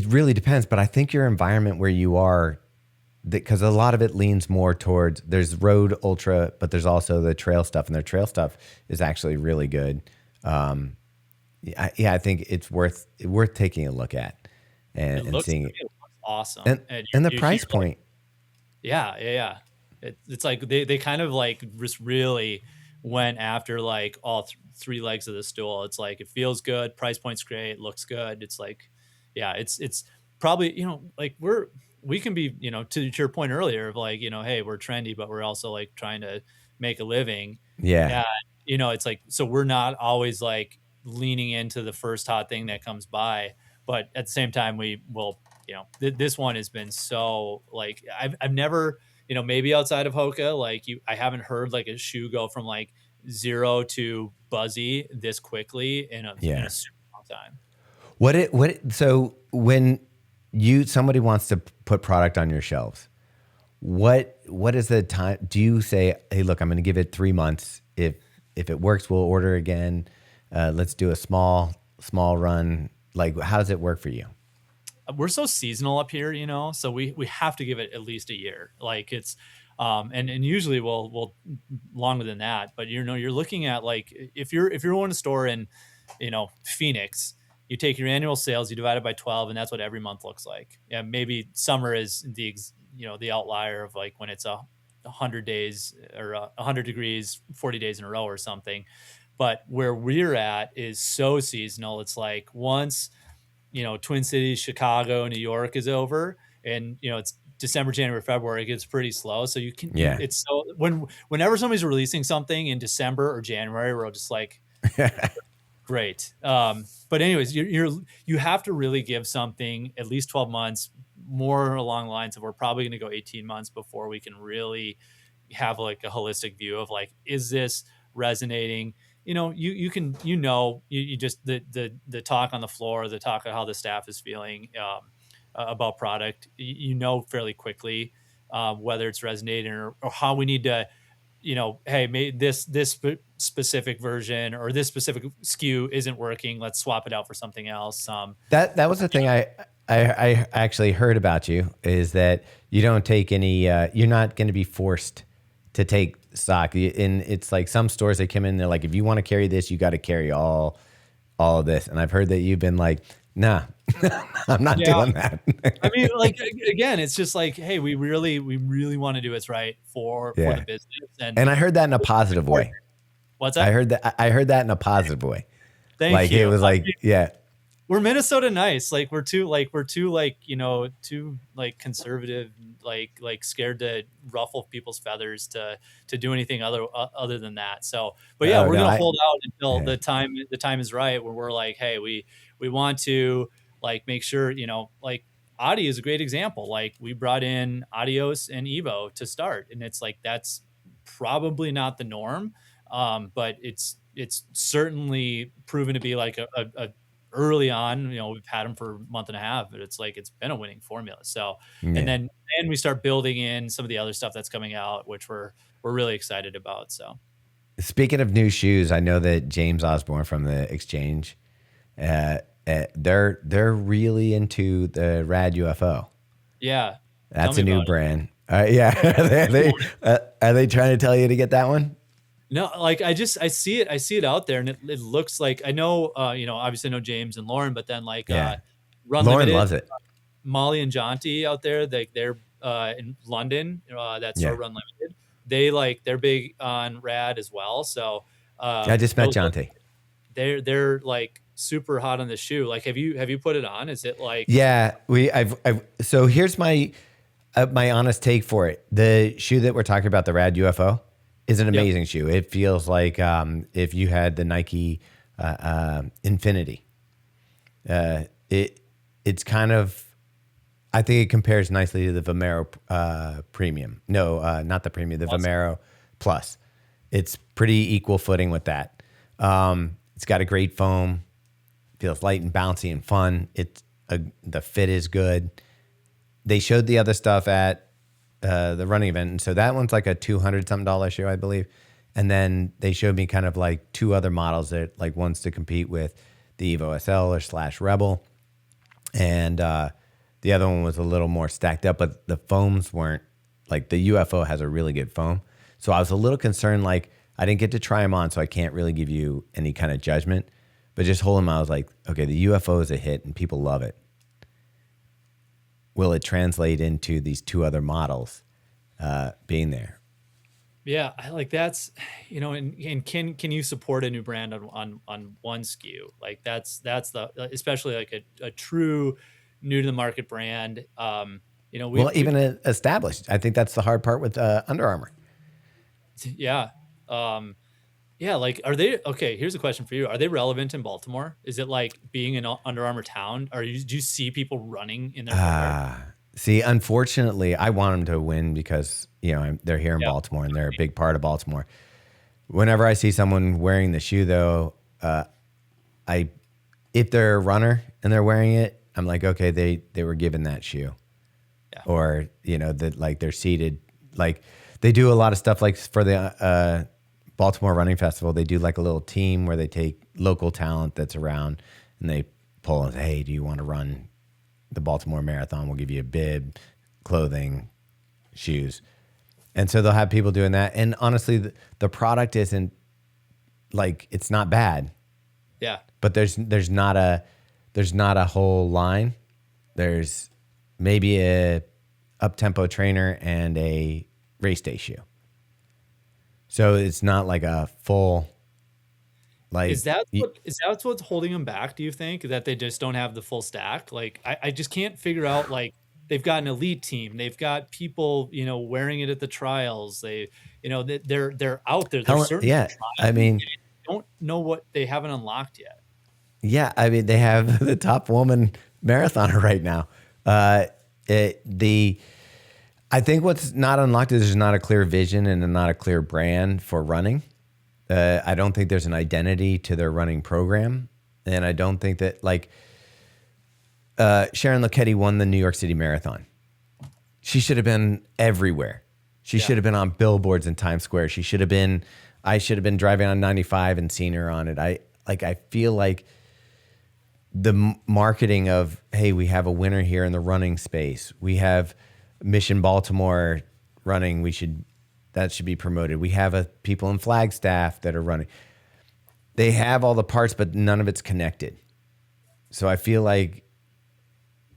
really depends, but I think your environment where you are, because a lot of it leans more towards, there's road ultra, but there's also the trail stuff, and their trail stuff is actually really good. I think it's worth taking a look at and seeing. It looks awesome, and the price point. Yeah. It's like they kind of like just really went after like all three legs of the stool. It's like, it feels good, price point's great, looks good. It's like, yeah, it's probably, like we can be, to your point earlier of like, hey, we're trendy, but we're also like trying to make a living. Yeah. And, it's like, so we're not always like leaning into the first hot thing that comes by, but at the same time, we will, this one has been so like, I've never, maybe outside of Hoka, like I haven't heard like a shoe go from like 0 to buzzy this quickly in a super long time. So when somebody wants to put product on your shelves, what is the time? Do you say, hey, look, I'm going to give it 3 months. If it works, we'll order again. Let's do a small run. Like, how does it work for you? We're so seasonal up here, so we have to give it at least a year. Like it's, and usually we'll longer than that, but you're looking at like, if you're in a store in, Phoenix, you take your annual sales, you divide it by 12, and that's what every month looks like. Yeah. Maybe summer is the outlier of like when it's 100 days or 100 degrees, 40 days in a row or something. But where we're at is so seasonal. It's like once, Twin Cities, Chicago, New York is over, and it's December, January, February, it gets pretty slow. So you can, it's so whenever somebody's releasing something in December or January, we're just like, great. But anyways, you have to really give something at least 12 months, more along the lines of, we're probably going to go 18 months before we can really have like a holistic view of like, is this resonating? You can, you just, the talk on the floor, the talk of how the staff is feeling about product, fairly quickly whether it's resonating or how we need to, hey, maybe this specific version or this specific SKU isn't working. Let's swap it out for something else. That was the thing I actually heard about you, is that you don't take any, you're not going to be forced to take stock. And it's like some stores, they come in, they're like, if you want to carry this, you got to carry all of this. And I've heard that you've been like, nah, I'm not doing that. I mean, like, again, it's just like, hey, we really want to do what's right for the business. And I heard that in a positive way. What's that? I heard that in a positive way. Thank you. It was like, we're Minnesota nice. Like we're too conservative, like scared to ruffle people's feathers to do anything other than that. So, but yeah, we're going to hold out until the time is right, where we're like, hey, we want to like make sure, like Adi is a great example. Like we brought in Adios and Evo to start, and it's like, that's probably not the norm. But it's certainly proven to be like a early on, we've had them for a month and a half, but it's like it's been a winning formula. So, and Yeah. then we start building in some of the other stuff that's coming out, which we're really excited about. So, Speaking of new shoes, I know that James Osborne from the Exchange, they're really into the Rad UFO. yeah, That's tell a me new about it. brand. Yeah, are they trying to tell you to get that one? No, like I see it out there, and it looks like I know, obviously I know James and Lauren, but then like Yeah, Run Lauren Limited, loves it. Molly and Jonty out there, they're in London, that store Yeah, Run Limited. They're big on Rad as well. So I just met those Jonte. they're like super hot on the shoe. Like have you put it on? Is it like Yeah, I've so here's my honest take for it. The shoe that we're talking about, the Rad UFO, is an Yep. amazing shoe. It feels like if you had the Nike Infinity. It's kind of, I think it compares nicely to the Vomero Premium. No, not the Premium, the Plus. Vomero Plus. It's pretty equal footing with that. It's got a great foam, feels light and bouncy and fun. The fit is good. They showed the other stuff at the running event, and so that one's like a $200-something shoe, I believe. And then they showed me kind of like two other models that like one's to compete with the Evo SL or / Rebel, and the other one was a little more stacked up, but the foams weren't like the UFO has a really good foam. So I was a little concerned, like I didn't get to try them on, so I can't really give you any kind of judgment. But just holding them, I was like, okay, the UFO is a hit and people love it. Will it translate into these two other models being there? Yeah, I like that's and can you support a new brand on one SKU? Like that's the especially like a true new to the market brand. Well, even established. I think that's the hard part with Under Armour. yeah. Yeah, like are they okay, here's a question for you. Are they relevant in Baltimore? Is it like being an Under Armour town? Do you see people running in their footwear? See, unfortunately, I want them to win because they're here in Baltimore and they're a big part of Baltimore. Whenever I see someone wearing the shoe, though, if they're a runner and they're wearing it, I'm like, okay, they were given that shoe, or that like they're seated. Like they do a lot of stuff like for the Baltimore Running Festival. They do like a little team where they take local talent that's around and they pull and say, hey, do you want to run the Baltimore Marathon? We'll give you a bib, clothing, shoes. And so they'll have people doing that. And honestly, the product isn't like, it's not bad. Yeah. But there's not a whole line. There's maybe a up-tempo trainer and a race day shoe. So it's not like a full, like, Is that what's holding them back? Do you think that they just don't have the full stack? Like I just can't figure out. Like they've got an elite team, they've got people wearing it at the trials. They're out there. They're certainly yeah. I mean, don't know what they haven't unlocked yet. Yeah, I mean they have the top woman marathoner right now. I think what's not unlocked is there's not a clear vision and not a clear brand for running. I don't think there's an identity to their running program, and I don't think that like Sharon Lokedi won the New York City Marathon. She should have been everywhere. She should have been on billboards in Times Square. I should have been driving on 95 and seen her on it. I feel like the marketing of, hey, we have a winner here in the running space. We have Mission Baltimore running. That should be promoted. We have people in Flagstaff that are running. They have all the parts, but none of it's connected. So I feel like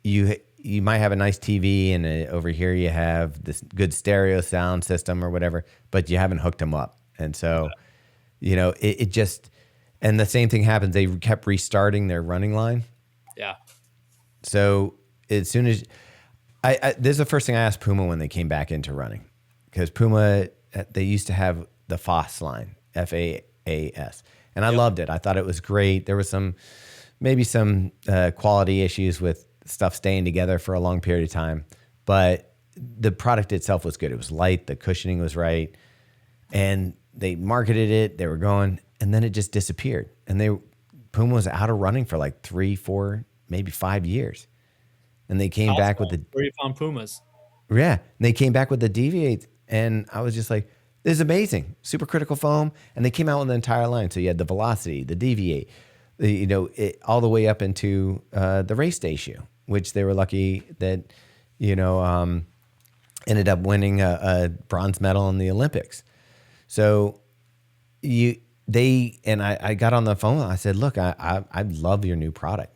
you might have a nice TV and over here you have this good stereo sound system or whatever, but you haven't hooked them up. And so, it just, and the same thing happens. They kept restarting their running line. Yeah. So as soon as this is the first thing I asked Puma when they came back into running, because Puma, they used to have the FAS line, FAAS, and I loved it. I thought it was great. There was maybe some quality issues with stuff staying together for a long period of time, but the product itself was good. It was light, the cushioning was right, and they marketed it. They were going, and then it just disappeared. And Puma was out of running for like 3, 4, maybe 5 years. And they came back with the, where you found Pumas. yeah, and they came back with the Deviate. And I was just like, this is amazing. Supercritical foam. And they came out with the entire line. So you had the Velocity, the Deviate, all the way up into the race day shoe, which they were lucky that, ended up winning a bronze medal in the Olympics. So I got on the phone. I said, look, I love your new product,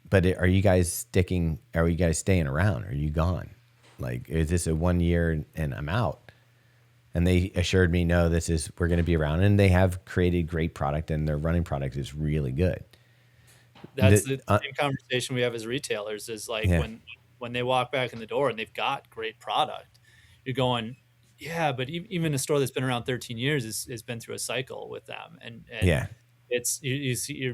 but are you guys staying around? Are you gone? Like, is this a 1 year and I'm out? And they assured me, no, we're going to be around, and they have created great product, and their running product is really good. That's the same conversation we have as retailers is like, Yeah. when they walk back in the door and they've got great product, you're going, yeah, but even a store that's been around 13 years has been through a cycle with them. And Yeah. it's, you see,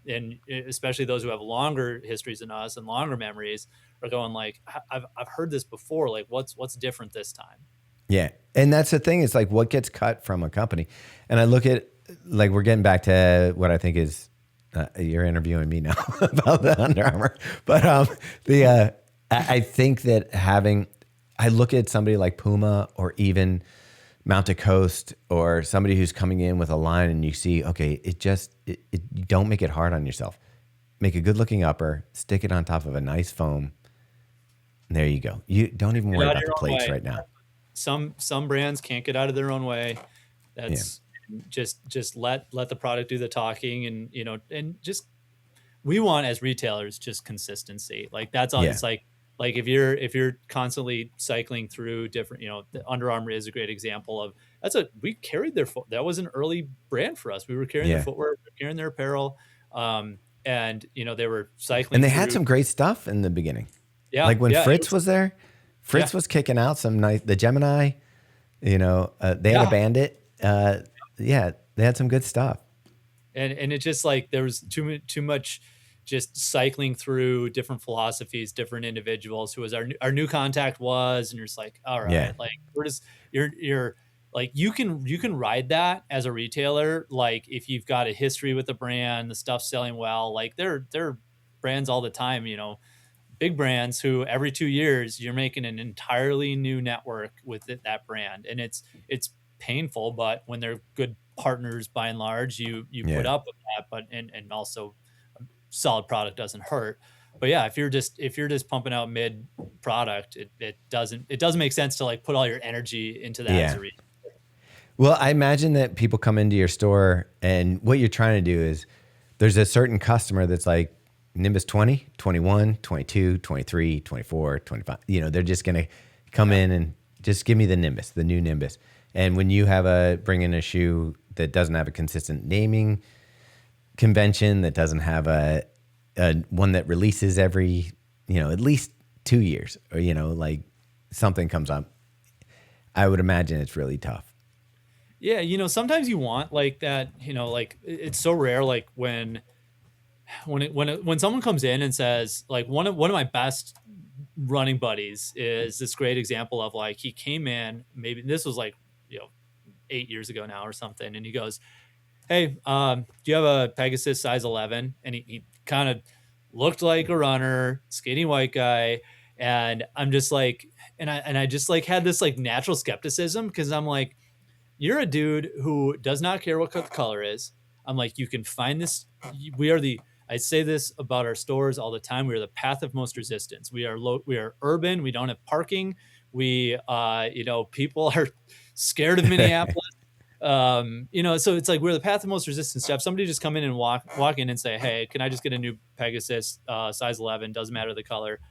and especially those who have longer histories than us and longer memories are going like, I've heard this before. Like what's different this time? Yeah. And that's the thing. It's like what gets cut from a company. And I look at, like, we're getting back to what I think is, you're interviewing me now about the Under Armour. But I think that I look at somebody like Puma or even Mountain Coast or somebody who's coming in with a line, and you see, okay, you don't make it hard on yourself. Make a good looking upper, stick it on top of a nice foam. And there you go. You don't even worry about the plates right now. Some brands can't get out of their own way. That's just let the product do the talking, and and just, we want as retailers just consistency. Like that's all. It's like if you're constantly cycling through different, the Under Armour is a great example of we carried their foot. That was an early brand for us. We were carrying their footwear, we were carrying their apparel, and they were cycling. And they had some great stuff in the beginning. Yeah, like when Fritz was there. Fritz was kicking out some nice, the Gemini, they had a Bandit. They had some good stuff. And it's just like there was too much just cycling through different philosophies, different individuals who was our new contact was, and you're just like, all right, like you're like, you can ride that as a retailer. Like if you've got a history with the brand, the stuff's selling well, like they're brands all the time, big brands who every 2 years you're making an entirely new network with that brand. And it's painful, but when they're good partners, by and large, you put up with that, but, and also a solid product doesn't hurt. But yeah, if you're just pumping out mid product, it doesn't make sense to like put all your energy into that as a retailer. Well, I imagine that people come into your store, and what you're trying to do is there's a certain customer that's like, Nimbus 20, 21, 22, 23, 24, 25. They're just going to come in and just give me the Nimbus, the new Nimbus. And when you bring in a shoe that doesn't have a consistent naming convention, that doesn't have a one that releases every, at least 2 years, or, like something comes up, I would imagine it's really tough. Yeah. Sometimes you want like that, like it's so rare. Like when someone comes in and says, like, one of my best running buddies is this great example of like, he came in, maybe this was like 8 years ago now or something, and he goes, hey, do you have a Pegasus size 11? And he kind of looked like a runner, skinny white guy, and I'm just like, and I just like had this like natural skepticism, because I'm like, you're a dude who does not care what the color is. I'm like, you can find this. I say this about our stores all the time. We are the path of most resistance. We are we are urban. We don't have parking. We, people are scared of Minneapolis. So it's like, we're the path of most resistance. To have somebody just come in and walk in and say, hey, can I just get a new Pegasus size 11? Doesn't matter the color.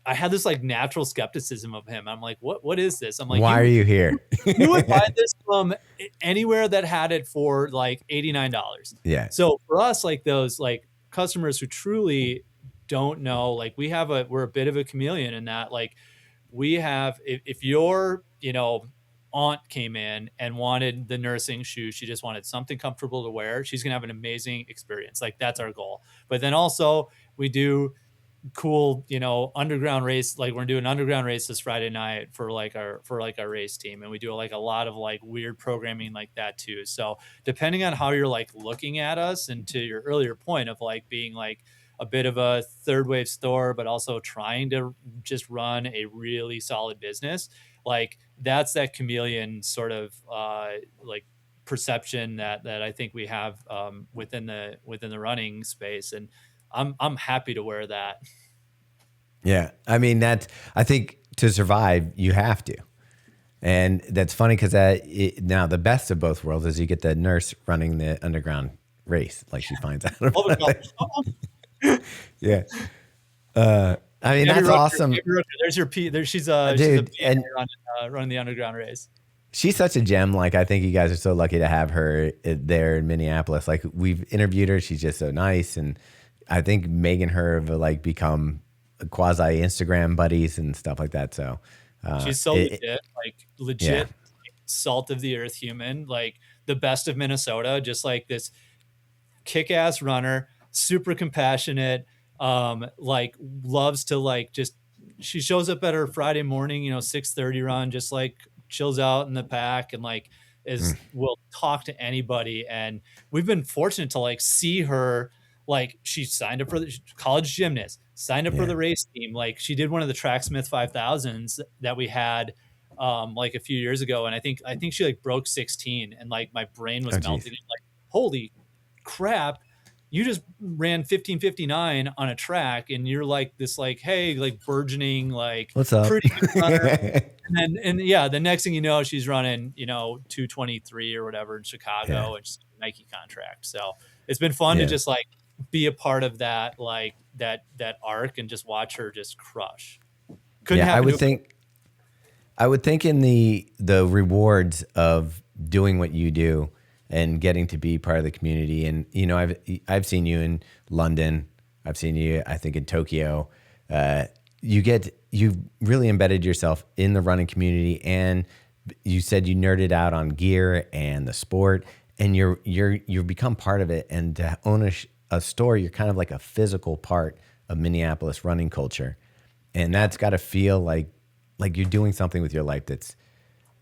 I had this like natural skepticism of him. I'm like, what is this? I'm like, why are you here? You would buy this from anywhere that had it for like $89. Yeah. So for us, like those like customers who truly don't know, like we're a bit of a chameleon in that, like we have, if your, aunt came in and wanted the nursing shoe, she just wanted something comfortable to wear, she's going to have an amazing experience. Like that's our goal. But then also we do cool, underground race. Like we're doing underground race this Friday night for our race team. And we do like a lot of like weird programming like that too. So depending on how you're like looking at us, and to your earlier point of like being like a bit of a third wave store, but also trying to just run a really solid business, like that's that chameleon sort of like perception that I think we have within the running space. And I'm happy to wear that. Yeah. I mean, I think to survive, you have to. And that's funny because now the best of both worlds is you get the nurse running the underground race. Like she finds out about it. Yeah. I mean, that's awesome. There's your P. She's Dude, and running the underground race. She's such a gem. Like, I think you guys are so lucky to have her there in Minneapolis. Like, we've interviewed her. She's just so nice. And I think Megan and her have like become quasi Instagram buddies and stuff like that. So she's so legit, salt of the earth human, like the best of Minnesota, just like this kick-ass runner, super compassionate, like loves to like just, she shows up at her Friday morning, 6:30 run, just like chills out in the pack and like will talk to anybody. And we've been fortunate to like see her, like she signed up for the college gymnast, signed up for the race team. Like she did one of the Tracksmith 5000s that we had like a few years ago. And I think she like broke 16 and like my brain was melting. Like, holy crap, you just ran 15:59 on a track and you're like this, like, hey, like burgeoning, like what's up? Pretty good runner. and yeah, the next thing you know, she's running, 2:23 or whatever in Chicago and she's a Nike contract. So it's been fun to just like be a part of that, like that arc and just watch her just crush. I would think in the rewards of doing what you do and getting to be part of the community. And, I've seen you in London. I've seen you, I think, in Tokyo. You've really embedded yourself in the running community, and you said you nerded out on gear and the sport, and you've become part of it. And to own a store, you're kind of like a physical part of Minneapolis running culture. And that's got to feel like you're doing something with your life that's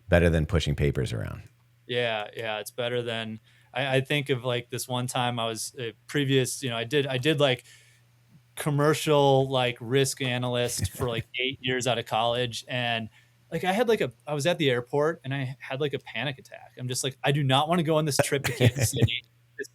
better than pushing papers around. Yeah. It's better than, I think of like this one time I was previous, I did like commercial, like risk analyst for like 8 years out of college. And like, I was at the airport and I had like a panic attack. I'm just like, I do not want to go on this trip to Kansas City.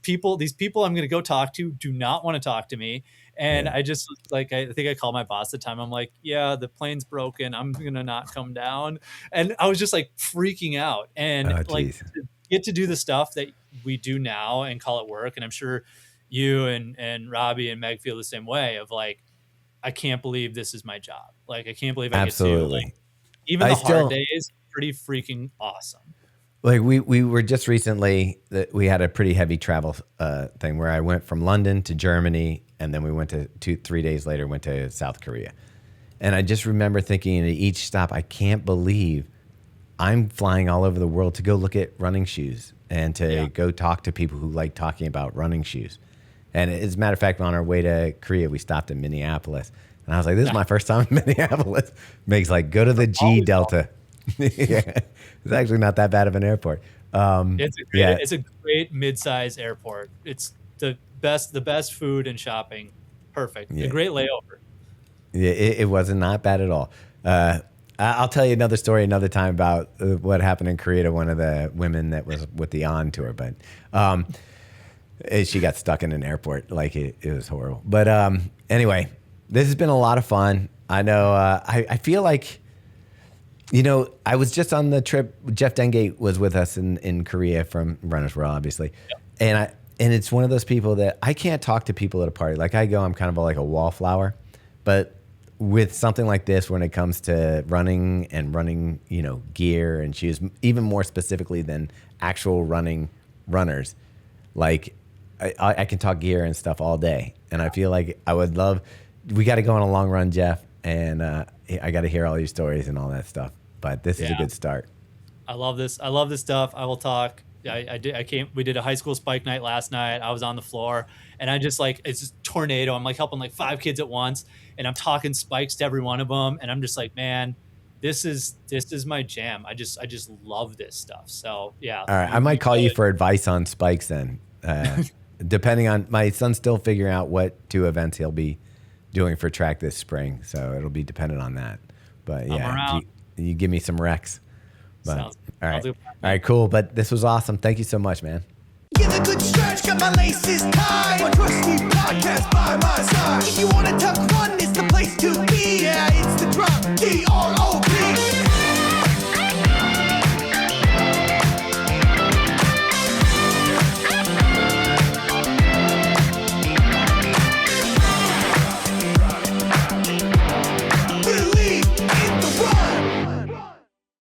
These people I'm going to go talk to do not want to talk to me. And I just like, I think I called my boss at the time. I'm like, yeah, the plane's broken. I'm going to not come down. And I was just like freaking out and like to get to do the stuff that we do now and call it work. And I'm sure you and Robbie and Meg feel the same way of like, I can't believe this is my job. Like, I can't believe I get to, like, even the hard days, pretty freaking awesome. Like we were just recently that we had a pretty heavy travel thing where I went from London to Germany, and then we went to 3 days later went to South Korea. And I just remember thinking at each stop, I can't believe I'm flying all over the world to go look at running shoes and to go talk to people who like talking about running shoes. And as a matter of fact, on our way to Korea, we stopped in Minneapolis. And I was like, this is my first time in Minneapolis. Meg's like, go to the G Delta. It's actually not that bad of an airport. It's a great mid-size airport. It's the best food and shopping. Perfect. A great layover. Yeah, it wasn't not bad at all. I'll tell you another story another time about what happened in Korea to one of the women that was with the On tour, but she got stuck in an airport. Like it was horrible. But anyway, this has been a lot of fun. I know. I feel like, I was just on the trip. Jeff Dengate was with us in Korea from Runner's World, obviously. Yep. And it's one of those people that I can't talk to people at a party. Like I'm kind of like a wallflower, but with something like this, when it comes to running, gear and shoes, even more specifically than actual runners, like I can talk gear and stuff all day. And I feel like I would love, we got to go on a long run, Jeff. And I got to hear all your stories and all that stuff. But this is a good start. I love this. I love this stuff. I will talk We did a high school spike night last night. I was on the floor and I just like, it's just tornado. I'm like helping like 5 kids at once and I'm talking spikes to every one of them. And I'm just like, man, this is my jam. I just love this stuff. So yeah. All right. I might call you for advice on spikes then. Depending on, my son's still figuring out what 2 events he'll be doing for track this spring. So it'll be dependent on that. But yeah, you give me some recs. But, all right, cool. But this was awesome. Thank you so much, man. Give a good stretch, got my laces tied. My trusty podcast by my side. If you wanna tuck run, it's the place to be. Yeah, it's the drop, DROP.